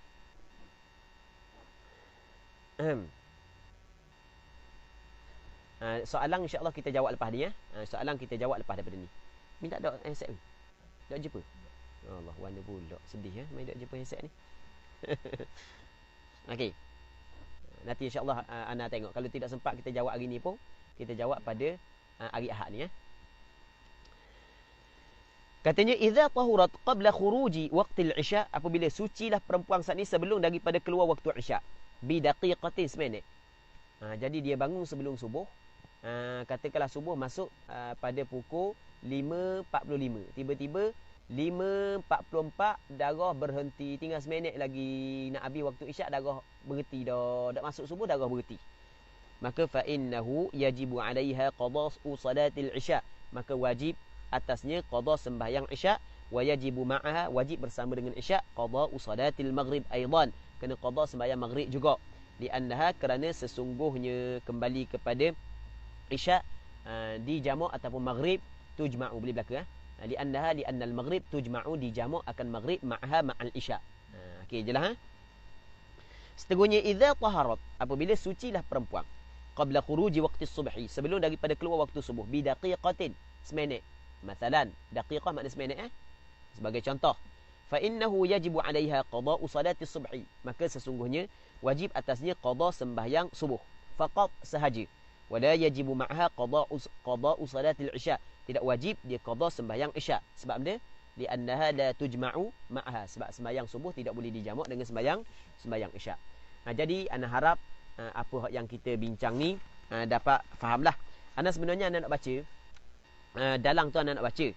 Soalan insya-Allah kita jawab lepas ni soalan kita jawab lepas daripada ni. Minta dak handset ni. Dak jumpa. Allah, warna pula sedih main dak jumpa handset ni. Okey. Nanti insya-Allah ana tengok. Kalau tidak sempat kita jawab hari ni pun, kita jawab pada hari Ahad ni Katanya idza tahurat qabla khuruji waqtil isya, apabila sucilah perempuan saat ni sebelum daripada keluar waktu isya, bi daqiqatin seminit. Jadi dia bangun sebelum subuh. Katakanlah subuh masuk pada pukul 5.45. Tiba-tiba 5.44 darah berhenti, tinggal seminit lagi nak habis waktu isyak, darah berhenti dah. Dak masuk subuh darah berhenti. Maka fa innahu yajibu 'alaiha qada'u salatil isya, maka wajib atasnya qada sembahyang isyak. Wa yajibu ma'aha, wajib bersama dengan isyak qada'u salatil maghrib aidan, kena qada sembahyang maghrib juga. Li'annaha, kerana sesungguhnya kembali kepada isyak dijamak ataupun maghrib tujma'u, boleh belaka li'annal maghrib tujma'u, dijamak akan maghrib ma'aha ma'al isyak. Okey jelas Seterusnya idza taharat, apabila sucilah perempuan qabla khuruji waqti subhi, sebelum daripada keluar waktu subuh, bi daqiqatin, seminit. Masalan daqiqah makna seminit sebagai contoh, fa innahu yajibu 'alaiha qada'u salati subhi, maka sesungguhnya wajib atasnya qada sembahyang subuh faqat sahaja. Wala yajibu ma'aha qada'u salatil isya, tidak wajib dia qada sembahyang isya. Sebab dia li'annaha la tujma'u ma'aha, sebab sembahyang subuh tidak boleh dijamak dengan sembahyang isya. Jadi ana harap apa yang kita bincang ni dapat fahamlah. Ana sebenarnya ana nak baca dalang tu ana nak baca,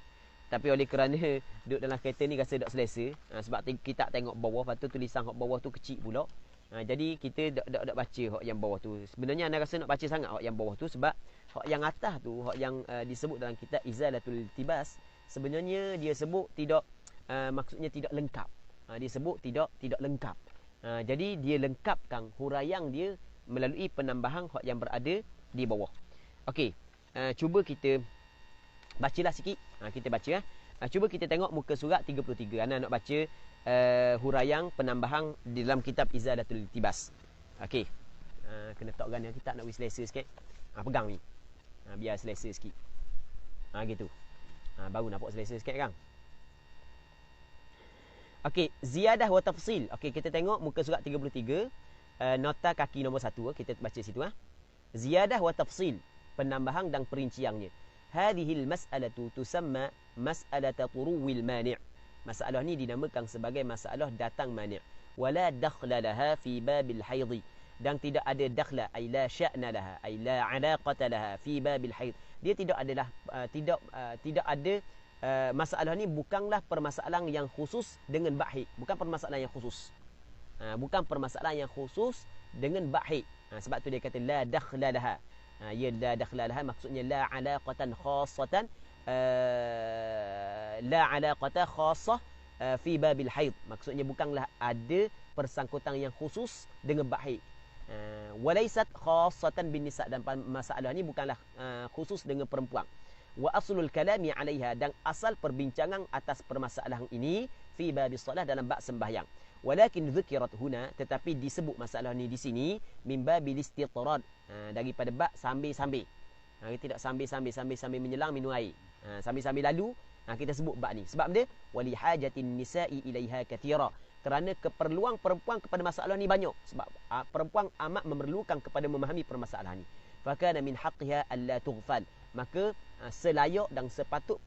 tapi oleh kerana duduk dalam kereta ni rasa tak selesa, sebab kita tengok bawah, lepas tu tulisan hak bawah tu kecil pula. Jadi kita tak baca hak yang bawah tu. Sebenarnya ana rasa nak baca sangat hak yang bawah tu, sebab hak yang atas tu, hak yang disebut dalam kitab Izalatul Iltibas, sebenarnya dia sebut tidak maksudnya tidak lengkap. Dia sebut tidak lengkap. Jadi dia lengkapkan huraian dia melalui penambahan hak yang berada di bawah. Okey, cuba kita bacalah sikit. Kita baca cuba kita tengok muka surat 33. Ana nak baca huraian penambahan di dalam kitab Izalatul Iltibas. Okey. Kena letakkan yang kita nak wis selesa sikit. Pegang ni. Biar selesa sikit. Gitu. Baru nampak selesa sikit kan. Okey, ziyadah wa tafsil. Okey, kita tengok muka surat 33, nota kaki nombor 1, kita baca situ Ziyadah wa tafsil, penambahan dan perinciannya. hadhil mas'alatu tusamma mas'alata turuwil mani'. Masalah ni dinamakan sebagai masalah datang mani'. Wala dakhla laha fi babil haidhi. Dan tidak ada dakhla, ay la sya'na laha, ay la alaqata laha fi babil haid. Dia tidak adalah tidak ada masalah ni bukanlah permasalahan yang khusus dengan bab haid. Bukan permasalahan yang khusus. Bukan permasalahan yang khusus dengan bab haid. Sebab tu dia kata la dakhla laha. Ya la dakhla laha maksudnya la alaqatan khassatan la alaqata khassah fi babil haid. Maksudnya bukanlah ada persangkutan yang khusus dengan bab haid. Walaysat khassatan bin nisa, dan masalah ni bukanlah khusus dengan perempuan. Wa aslul kalami 'alaiha, dan asal perbincangan atas permasalahan ini fi babis salah dalam bab sembahyang. Walakin dzukirat huna, tetapi disebut masalah ni di sini min babil istitrad, daripada bab sambil-sambil. Kita tidak sambil-sambil menyelang minum air. Sambil-sambil lalu kita sebut bab ni. Sebab dia wali hajatin nisa'i ilaiha kathira, kerana keperluan perempuan kepada masalah ni banyak. Sebab perempuan amat memerlukan kepada memahami permasalahan ni. Fakana min haqqiha alla tughfal, maka selayak dan sepatut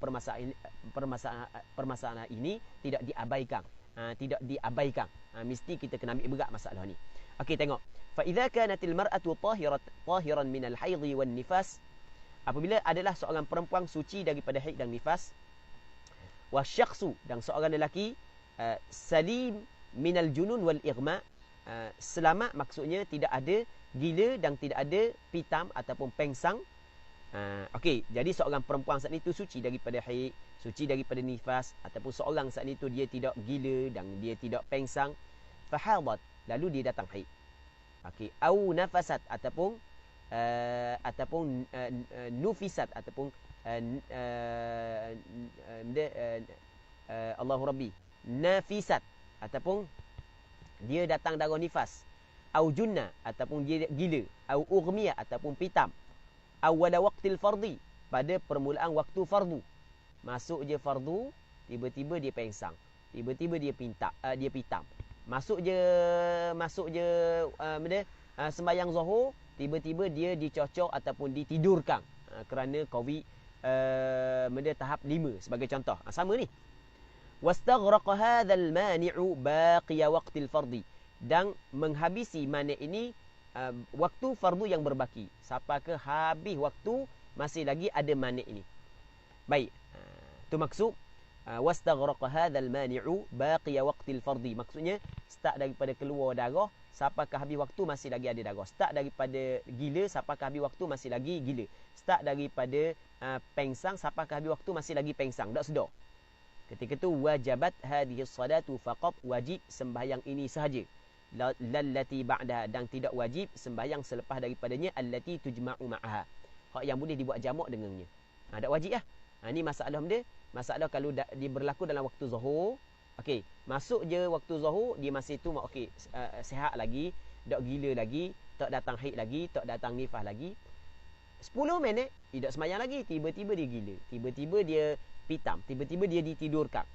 permasalahan ini tidak diabaikan. Mesti kita kena ambil berat masalah ni. Okey, tengok. Fa idza kanatil mar'atu tahiran min al-haidh wan nifas, apabila adalah seorang perempuan suci daripada haid dan nifas, wasyakhsu, dan seorang lelaki salim minal junun wal ighma, selamat maksudnya tidak ada gila dan tidak ada pitam ataupun pengsang. Okey, jadi seorang perempuan saat itu suci daripada haid, suci daripada nifas, ataupun seorang saat itu dia tidak gila dan dia tidak pengsang, fahadat, lalu dia datang haid. Okey, au nafasat, ataupun nufisat, ataupun Allahu Rabbi, nafisat, ataupun dia datang darah nifas, au junna, ataupun dia gila, au ughmiya, ataupun pitam, awwala waqtil fardhi, pada permulaan waktu fardu. Masuk je fardu, tiba-tiba dia pengsang, tiba-tiba dia pitam. Masuk je sembahyang zuhur, tiba-tiba dia dicocok ataupun ditidurkan kerana COVID tahap 5 sebagai contoh. Sama ni. Wastaghraqa hadzal mani'u baqiya waqtil fardhi, dan menghabisi mani' ini waktu fardu yang berbaki. Sampai ke habis waktu masih lagi ada mani' ini. Baik. Tu maksud wastaghraqa hadzal mani'u baqiya waqtil fardhi, maksudnya start daripada keluar darah sampai ke habis waktu masih lagi ada darah. Start daripada gila sampai ke habis waktu masih lagi gila. Start daripada pengsang sampai ke habis waktu masih lagi pengsang. Tak sedar. Ketika tu wajabat hadhihi salatu faqat, wajib sembahyang ini sahaja. Lallati ba'daha, dan tidak wajib sembahyang selepas daripadanya, allati tujma'u ma'aha, hak yang boleh dibuat jamak dengannya. Tak wajib lah. Ini masalah dia. Masalah kalau dia berlaku dalam waktu zuhur. Okey, masuk je waktu zuhur, dia masih tu okey, sihat lagi, tak gila lagi, tak datang haid lagi, tak datang nifas lagi. 10 minit dia tak sembahyang lagi, tiba-tiba dia gila, tiba-tiba dia pitam, tiba-tiba dia ditidurkan,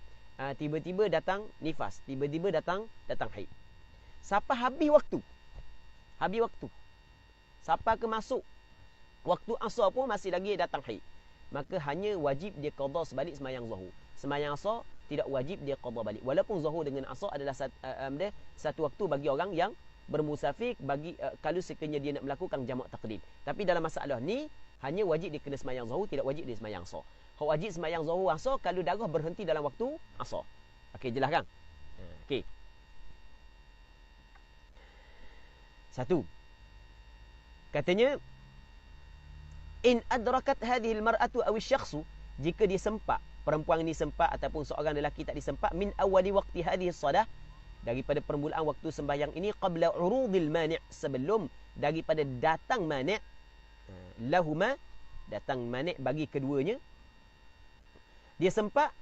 tiba-tiba datang nifas, tiba-tiba datang haid. Sampai habis waktu, sampai ke masuk waktu asar pun masih lagi datang haid, maka hanya wajib dia qada sebalik sembahyang zuhur. Sembahyang asar tidak wajib dia qada balik, walaupun zuhur dengan asar adalah satu waktu bagi orang yang bermusafir, bagi kalau sekiranya dia nak melakukan jamak taqdim. Tapi dalam masalah ni hanya wajib dia kena sembahyang zuhur, tidak wajib dia sembahyang asar. Hak wajib sembahyang zuhur asar kalau darah berhenti dalam waktu asar. Okey, jelas kan? Okey. Satu. Katanya in adrakat hadhihi almar'atu aw asy-syakhsu, jika dia sempat, perempuan ini sempat ataupun seorang lelaki tak disempat, min awwali waqti hadhihi as-salah, daripada permulaan waktu sembahyang ini, qabla urudil mani', sebelum daripada datang mani', lahuma, datang mani' bagi keduanya, dia sempat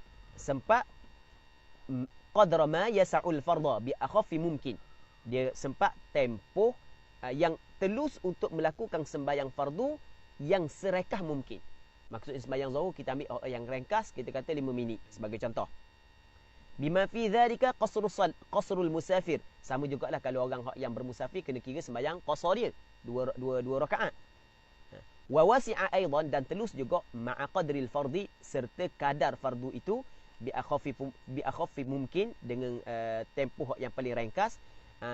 qadra ma yas'ul fardha bi akhaffi mumkin, dia sempat tempoh yang telus untuk melakukan sembahyang fardu yang serekah mungkin. Maksudnya sembahyang zuhur kita ambil yang ringkas, kita kata 5 minit sebagai contoh. Bima fi dzalika qasrul musafir, sama jugalah kalau orang yang bermusafir kena kira sembahyang qasar dia, dua rakaat. Wa wasi'a aidan, dan telus juga ma'a qadril fardi, serta kadar fardu itu bi akhaffi mungkin, dengan tempoh yang paling ringkas.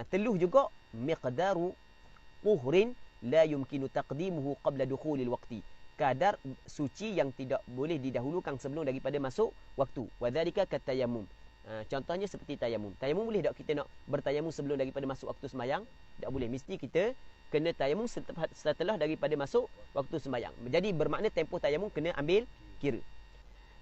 Telus juga miqdaru tuhrin la yumkinu taqdimuhu qabla dukhulil waqti, kadar suci yang tidak boleh didahulukan sebelum daripada masuk waktu. Wa dzalika katayammum. Contohnya seperti tayamum. Tayamum boleh tak kita nak bertayamum sebelum daripada masuk waktu sembahyang? Tak boleh. Mesti kita kena tayamum setelah daripada masuk waktu sembahyang. Jadi bermakna tempoh tayamum kena ambil kira.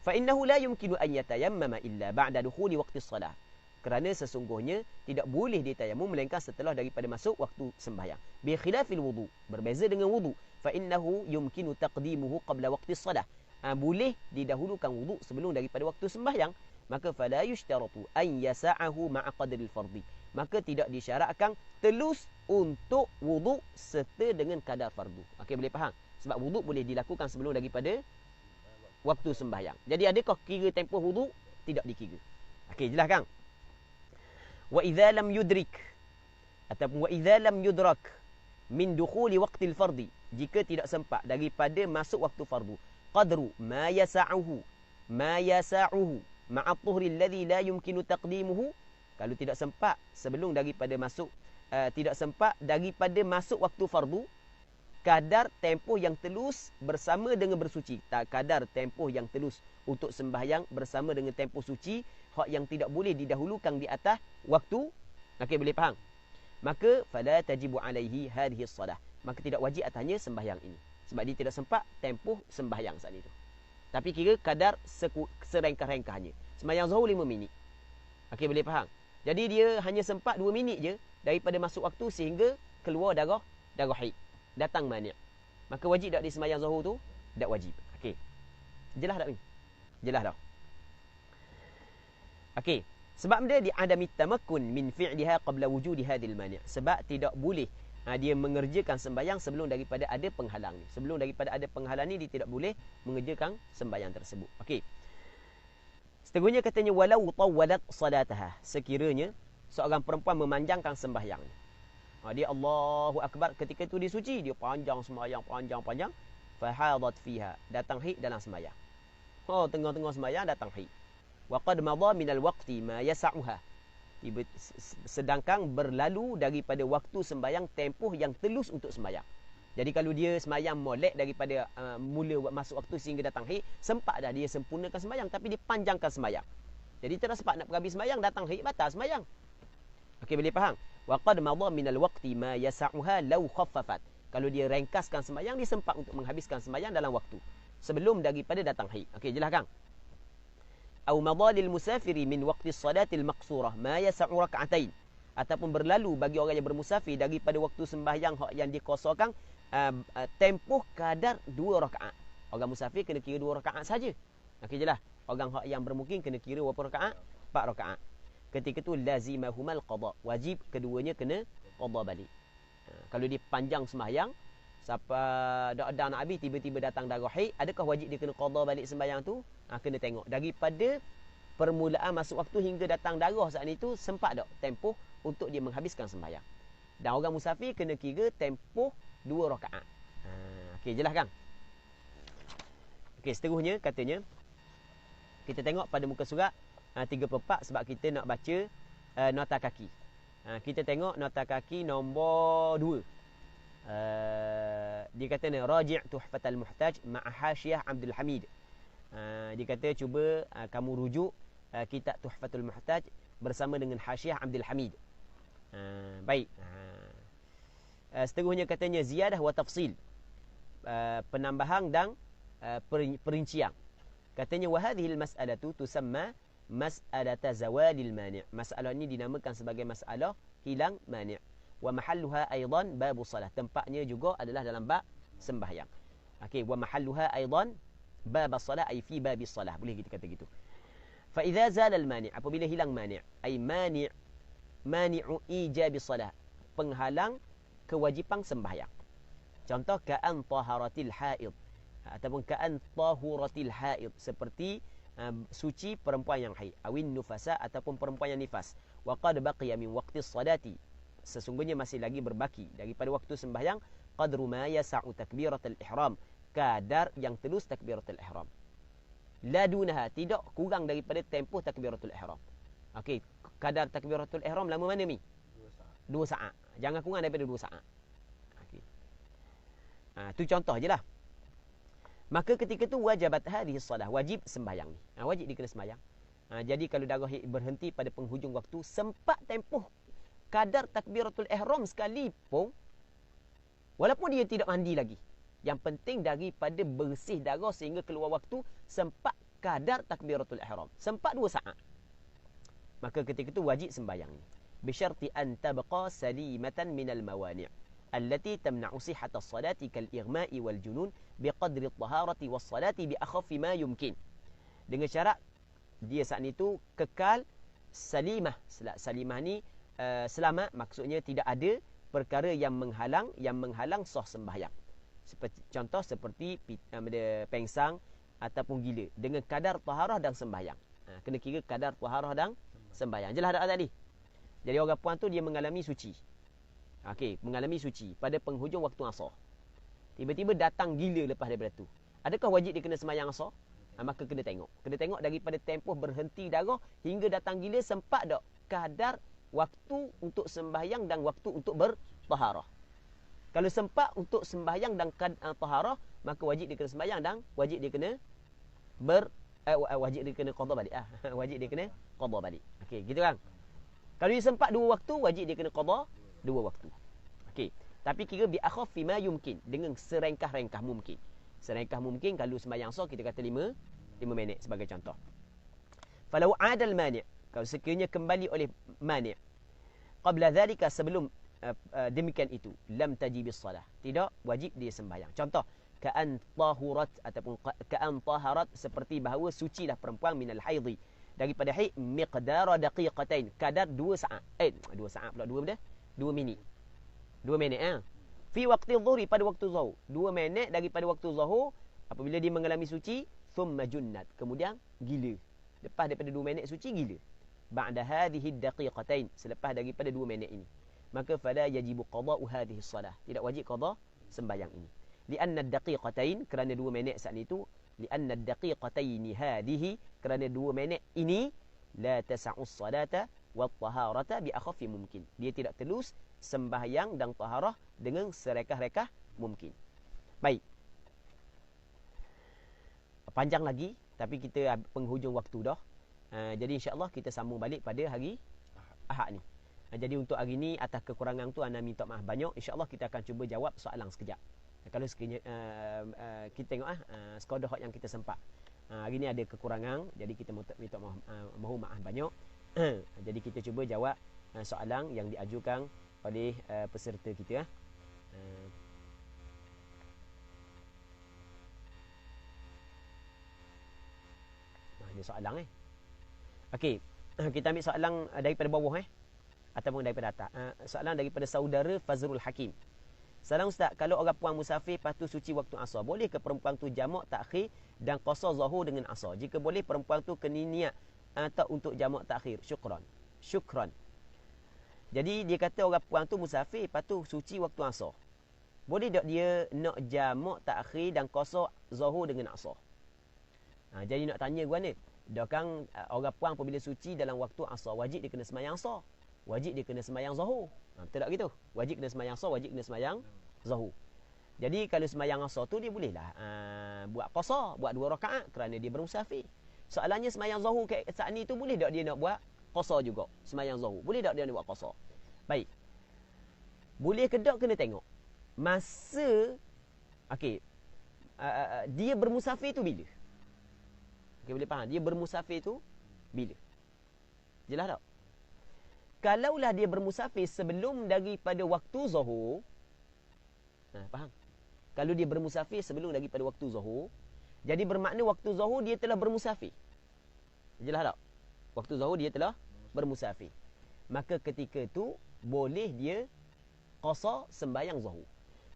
Fa innahu la yumkinu an yatayammama illa ba'da dukhuli waqti shalah. Kerana sesungguhnya tidak boleh ditayamum melainkan setelah daripada masuk waktu sembahyang. Bi khilafil wudu, berbeza dengan wudu. Fa innahu yumkinu taqdimuhu qabla waqti shalah. Boleh didahulukan wudu sebelum daripada waktu sembahyang. Maka fala yushtaratu an yasa'ahu ma'a qadril fardhi. Maka tidak disyaratkan telus untuk wudu serta dengan kadar fardu. Okey, boleh faham? Sebab wudu boleh dilakukan sebelum daripada waktu sembahyang. Jadi adakah kira tempoh wudu? Tidak dikira. Okey, jelas kan? Wa idza lam yudrik, ataupun wa idza lam yudrak min dukhuli waqtil fardhi, jika tidak sempat daripada masuk waktu fardu, qadru ma yasa'uhu ma'a tuhri alladhi la yumkinu taqdimuhu, kalau tidak sempat sebelum daripada masuk tidak sempat daripada masuk waktu fardu, kadar tempoh yang telus bersama dengan bersuci. Kadar tempoh yang telus untuk sembahyang bersama dengan tempoh suci, hak yang tidak boleh didahulukan di atas waktu. Okey, boleh faham? Maka fala tajibu alaihi hadhihi shalah, maka tidak wajib atasnya sembahyang ini, sebab dia tidak sempat tempoh sembahyang saat itu. Tapi kira kadar serengkah-rengkahnya. Sembahyang zuhur 5 minit. Okey, boleh faham? Jadi dia hanya sempat 2 minit je daripada masuk waktu sehingga keluar darah haid, datang mani'. Maka wajib tak di sembahyang zuhur tu? Tak wajib. Okey. Jelas tak ni? Jelas dah. Okey. Sebab dia adami tamakkun min fi'liha qabla wujudi hadhil mani'. Sebab tidak boleh dia mengerjakan sembahyang sebelum daripada ada penghalang ni. Sebelum daripada ada penghalang ni, dia tidak boleh mengerjakan sembahyang tersebut. Okey. Seterusnya katanya walau tawwalat salataha, sekiranya seorang perempuan memanjangkan sembahyang. Dia Allahu akbar, ketika itu dia suci, dia panjang sembahyang, panjang. Fahadat fiha, datang haid dalam sembahyang. Tengah-tengah sembahyang datang haid. Wa qad madha minal waqti ma yas'uha, sedangkan berlalu daripada waktu sembahyang tempoh yang telus untuk sembahyang. Jadi kalau dia sembahyang molek daripada mula masuk waktu sehingga datang haid, sempat dah dia sempurnakan sembahyang, tapi dia panjangkan sembahyang. Jadi tidak sempat nak pergi sembahyang, datang haid, batal sembahyang. Okey, boleh faham? Wa qad madha minal waqti ma yas'uha law khaffafat. Kalau dia ringkaskan sembahyang, dia sempat untuk menghabiskan sembahyang dalam waktu sebelum daripada datang haid. Okey, jelas kan? Au madalil musafiri min waqti salatil maqsurah ma yas'u rak'atain, ataupun berlalu bagi orang yang bermusafir daripada waktu sembahyang hak yang dikosongkan tempoh kadar 2 rakaat. Orang musafir kena kira 2 rakaat saja. Okey, jelas. Orang hak yang bermukim kena kira berapa rakaat? 4 rakaat. Ketika tu lazimahumal qada, wajib keduanya kena qada balik. Kalau dia panjang sembahyang sampai dak nak habis, tiba-tiba datang darah haid, adakah wajib dia kena qada balik sembahyang tu? Kena tengok daripada permulaan masuk waktu hingga datang darah saat itu, sempat tak tempoh untuk dia menghabiskan sembahyang. Dan orang musafir kena kira tempoh 2 rakaat. Okey, jelas kan? Okey, seterusnya katanya kita tengok pada muka surat 34, sebab kita nak baca nota kaki. Kita tengok nota kaki nombor 2. Dia kata ni raji' tuhfatul muhtaj ma'a hasyiyah Abdul Hamid. Dia kata cuba kamu rujuk kitab Tuhfatul Muhtaj bersama dengan hasyiyah Abdul Hamid. Baik. Seterusnya katanya ziyadah wa tafsil, penambahan dan perincian. Katanya wa hadhil mas'alatu tusamma mas'alata zawalil mani'. Masalah ini dinamakan sebagai masalah hilang mani'. Wa mahalluha aidan babu salah. Tempatnya juga adalah dalam bab sembahyang. Okey, wa mahalluha aidan bab salah ai fi bab salah. Boleh kita kata gitu. Fa idza zala al mani', apabila hilang mani', ai mani'u ijab salah, penghalang kewajipan sembahyang. Contoh ka'an taharatil haid, ataupun ka'an tahuratil haid, seperti suci perempuan yang haid, awin nufasa, ataupun perempuan yang nifas. Wa qad baqiya min waqti salati, sesungguhnya masih lagi berbaki daripada waktu sembahyang qadru ma yasa'u takbiratul ihram, kadar yang telus takbiratul ihram. La dunaha, tidak kurang daripada tempoh takbiratul ihram. Okey, kadar takbiratul ihram lama mana mi? 2 saat. Jangan kurang daripada 2 saat. Okey. Tu contoh je lah. Maka ketika tu wajibat hadhihi salah, wajib sembahyang ni. Wajib dia kena sembahyang. Jadi kalau darah berhenti pada penghujung waktu, sempat tempoh kadar takbiratul ihram sekalipun, walaupun dia tidak mandi lagi, yang penting daripada bersih darah sehingga keluar waktu, sempat kadar takbiratul ihram, sempat 2 saat, maka ketika itu wajib sembahyang ni. Bisyarti an tabqa salimatan minal mawani' allati tamna'u sihhata as-salati kal ighma'i wal junun biqadri at-taharati was-salati bi akhaffi ma yumkin. Dengan syarat dia saat itu kekal salimah. Salimah ni selamat, maksudnya tidak ada perkara yang menghalang sah sembahyang. Contoh seperti pengsang ataupun gila, dengan kadar taharah dan sembahyang. Kena kira kadar taharah dan sembahyang. Jelas tak tadi? Jadi orang puan tu dia mengalami suci. Okey, mengalami suci pada penghujung waktu asar. Tiba-tiba datang gila lepas daripada tu. Adakah wajib dia kena sembahyang asar? Maka kena tengok. Kena tengok daripada tempoh berhenti darah hingga datang gila, sempat tak kadar waktu untuk sembahyang dan waktu untuk bertaharah. Kalau sempat untuk sembahyang dan taharah, maka wajib dia kena sembahyang dan wajib dia kena wajib dia kena qada balik. Wajib dia kena qada balik. Okey, gitu kan? Kalau dia sempat 2 waktu, wajib dia kena qada 2 waktu. Okey. Tapi kira bi akhaffi ma yumkin, dengan serengkah-rengkah mungkin. Serengkah mungkin kalau sembahyang asar kita kata 5 minit sebagai contoh. Falau adal mani', kalau sekiranya kembali oleh mani' qabla dhalika, sebelum demikian itu, lam tajibis salah, tidak wajib dia sembahyang. Contoh, ka'an tahurat ataupun ka'an taharat, seperti bahawa sucilah perempuan minal haidhi, daripada haid, miqdara daqiqatain, kadar 2 saat. 2 saat pula, 2 benda? 2 minit. 2 minit fi waqti dhuhri, pada waktu zuhur. 2 minit daripada waktu zuhur apabila dia mengalami suci, thumma junnat, kemudian gila. Lepas daripada 2 minit suci, gila. Ba'da hadhihi daqiqatain, selepas daripada 2 minit ini, maka fala yajibu qada'u hadhihi salah, tidak wajib qada sembahyang ini. Lianna ad-daqiqatain, kerana 2 minit saat itu, lianna ad-daqiqataini hadhihi, kerana 2 minit ini, la tasa'u as-salata wa at-taharata bi akhaffi mumkin, dia tidak telus sembahyang dan taharah dengan serekah-rekah mungkin. Baik. Panjang lagi, tapi kita penghujung waktu dah. Jadi insya-Allah kita sambung balik pada hari Ahad ni. Jadi untuk hari ni atas kekurangan tu ana minta maaf banyak. Insya-Allah kita akan cuba jawab soalan sekejap. Kalau sekiranya kita tengok sekadar yang kita sempat. Hari ni ada kekurangan, jadi kita minta mohon maaf banyak. Jadi kita cuba jawab soalan yang diajukan oleh peserta kita. Ini soalan Okey, kita ambil soalan daripada bawah ataupun daripada atas. Soalan daripada saudara Fazrul Hakim. Salam Ustaz, kalau orang puan musafir lepas tu suci waktu asar, boleh ke perempuan tu jamak takhir dan qasar zuhur dengan asar? Jika boleh, perempuan tu kena niat atau untuk jamak takhir. Syukran. Jadi dia kata orang puan tu musafir lepas tu suci waktu asar, boleh tak dia nak jamak takhir dan qasar zuhur dengan asar? Jadi nak tanya gua ni, dah kan orang puan apabila suci dalam waktu asar, wajib dia kena sembahyang asar, wajib dia kena sembahyang zuhur. Betul tak gitu? Wajib kena sembahyang asar, wajib kena sembahyang zuhur. Jadi kalau sembahyang asar tu dia bolehlah buat qasar, buat 2 rakaat kerana dia bermusafir. Soalannya sembahyang zuhur saat ni tu boleh tak dia nak buat qasar juga? Sembahyang zuhur boleh tak dia nak buat qasar? Baik. Boleh ke tak kena tengok masa dia bermusafir tu bila. Boleh faham? Dia bermusafir tu bila? Jelas tak? Kalaulah dia bermusafir sebelum daripada waktu zuhur, faham? Kalau dia bermusafir sebelum daripada waktu zuhur, jadi bermakna waktu zuhur dia telah bermusafir. Jelas tak? Waktu zuhur dia telah bermusafir. Maka ketika itu boleh dia qasar sembahyang zuhur.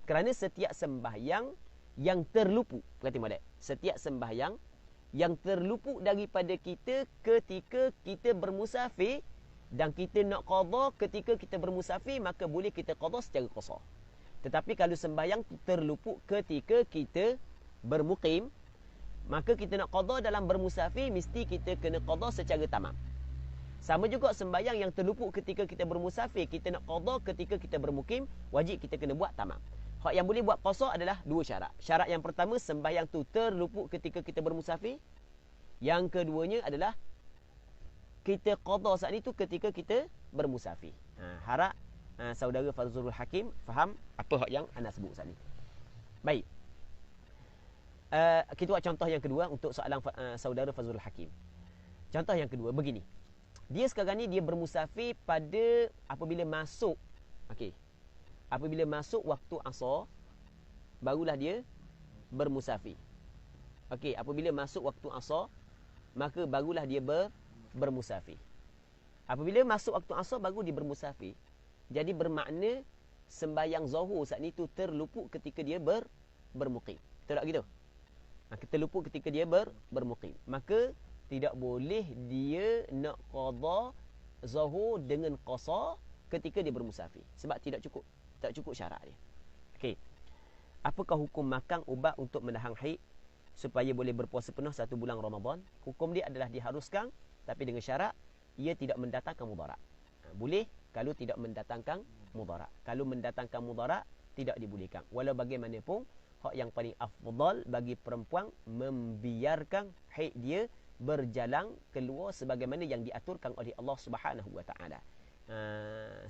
Kerana setiap sembahyang yang terlupu, kata molek, setiap sembahyang yang terlupu daripada kita ketika kita bermusafir dan kita nak qada ketika kita bermusafir, maka boleh kita qada secara qasar. Tetapi kalau sembahyang terluput ketika kita bermukim, maka kita nak qada dalam bermusafir, mesti kita kena qada secara tamam. Sama juga sembahyang yang terluput ketika kita bermusafir, kita nak qada ketika kita bermukim, wajib kita kena buat tamam. Hak yang boleh buat qasar adalah dua syarat. Syarat yang pertama, sembahyang tu terluput ketika kita bermusafir. Yang keduanya adalah kita qada saat itu ketika kita bermusafir. Harap saudara Fazrul Hakim faham apa hak yang ana sebut saat ni. Baik. Kita buat contoh yang kedua untuk soalan saudara Fazrul Hakim. Contoh yang kedua begini. Dia sekarang ni dia bermusafir pada apabila masuk, okey. Apabila masuk waktu asar, barulah dia bermusafir. Okey, apabila masuk waktu asar, maka barulah dia bermusafir. Apabila masuk waktu asar baru dia bermusafir, jadi bermakna sembahyang zuhur saat ni tu terluput ketika dia bermukim. Betul tak gitu? Terluput ketika dia bermukim. Maka tidak boleh dia nak qada zuhur dengan qasar ketika dia bermusafir. Sebab tak cukup syarat dia. Okey. Apakah hukum makan ubat untuk menahan haid supaya boleh berpuasa penuh 1 bulan Ramadan? Hukum dia adalah diharuskan, tapi dengan syarat ia tidak mendatangkan mudarat. Boleh kalau tidak mendatangkan mudarat. Kalau mendatangkan mudarat, tidak dibolehkan. Walau bagaimanapun, hak yang paling afdal bagi perempuan membiarkan haid dia berjalan keluar sebagaimana yang diaturkan oleh Allah Subhanahu wa taala.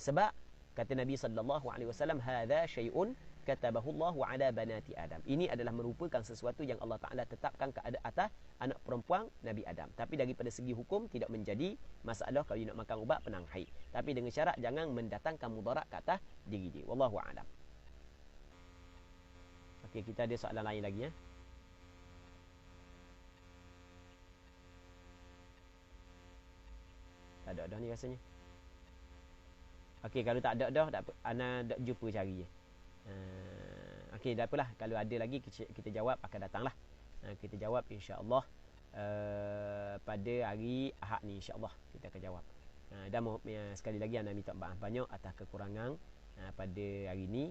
Sebab kata Nabi sallallahu alaihi wasallam, hadza syai'un katabahu Allahu ala banati Adam. Ini adalah merupakan sesuatu yang Allah Taala tetapkan ke atas anak perempuan Nabi Adam. Tapi daripada segi hukum tidak menjadi masalah kalau nak makan ubat penang haid. Tapi dengan syarat jangan mendatangkan mudarat ke atas diri dia. Wallahu a'lam. Okey, kita ada soalan lain lagi ya. Tak ada dah ni rasanya. Okey, kalau tak ada dah, ana dak jumpa cari je. Okey, tak apalah. Kalau ada lagi kita jawab akan datanglah. Kita jawab insya-Allah pada hari Ahad ni insya-Allah kita akan jawab. Dan sekali lagi ana minta maaf banyak atas kekurangan pada hari ni.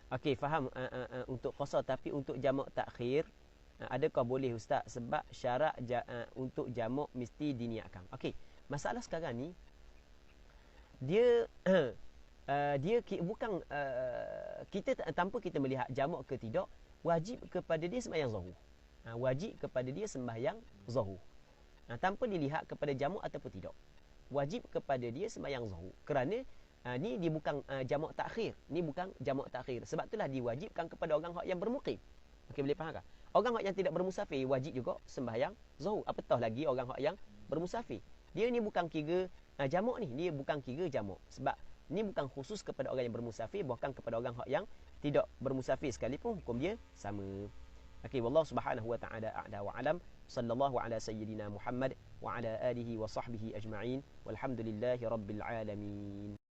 Okey, faham untuk qasar, tapi untuk jamak takhir adakah boleh ustaz? Sebab syarat untuk jamak mesti diniatkan. Okey, masalah sekarang ni dia bukan kita tanpa kita melihat jamak ke tidak, wajib kepada dia sembahyang zuhur. Wajib kepada dia sembahyang zuhur. Tanpa dilihat kepada jamak ataupun tidak. Wajib kepada dia sembahyang zuhur. Kerana ni dia bukan jamak takhir. Ni bukan jamak takhir. Sebab itulah diwajibkan kepada orang yang bermukim. Okey, boleh faham tak? Orang yang tidak bermusafir wajib juga sembahyang zuhur. Apatah lagi orang yang bermusafir. Dia ni bukan kira jamak ni. Dia bukan kira jamak. Sebab ni bukan khusus kepada orang yang bermusafir, bahkan kepada orang yang tidak bermusafir sekalipun hukum dia sama. Okey, wallahu subhanahu wa ta'ala a'la wa alam. Sallallahu ala sayyidina Muhammad wa ala alihi wa sahbihi ajma'in. Walhamdulillahi rabbil alamin.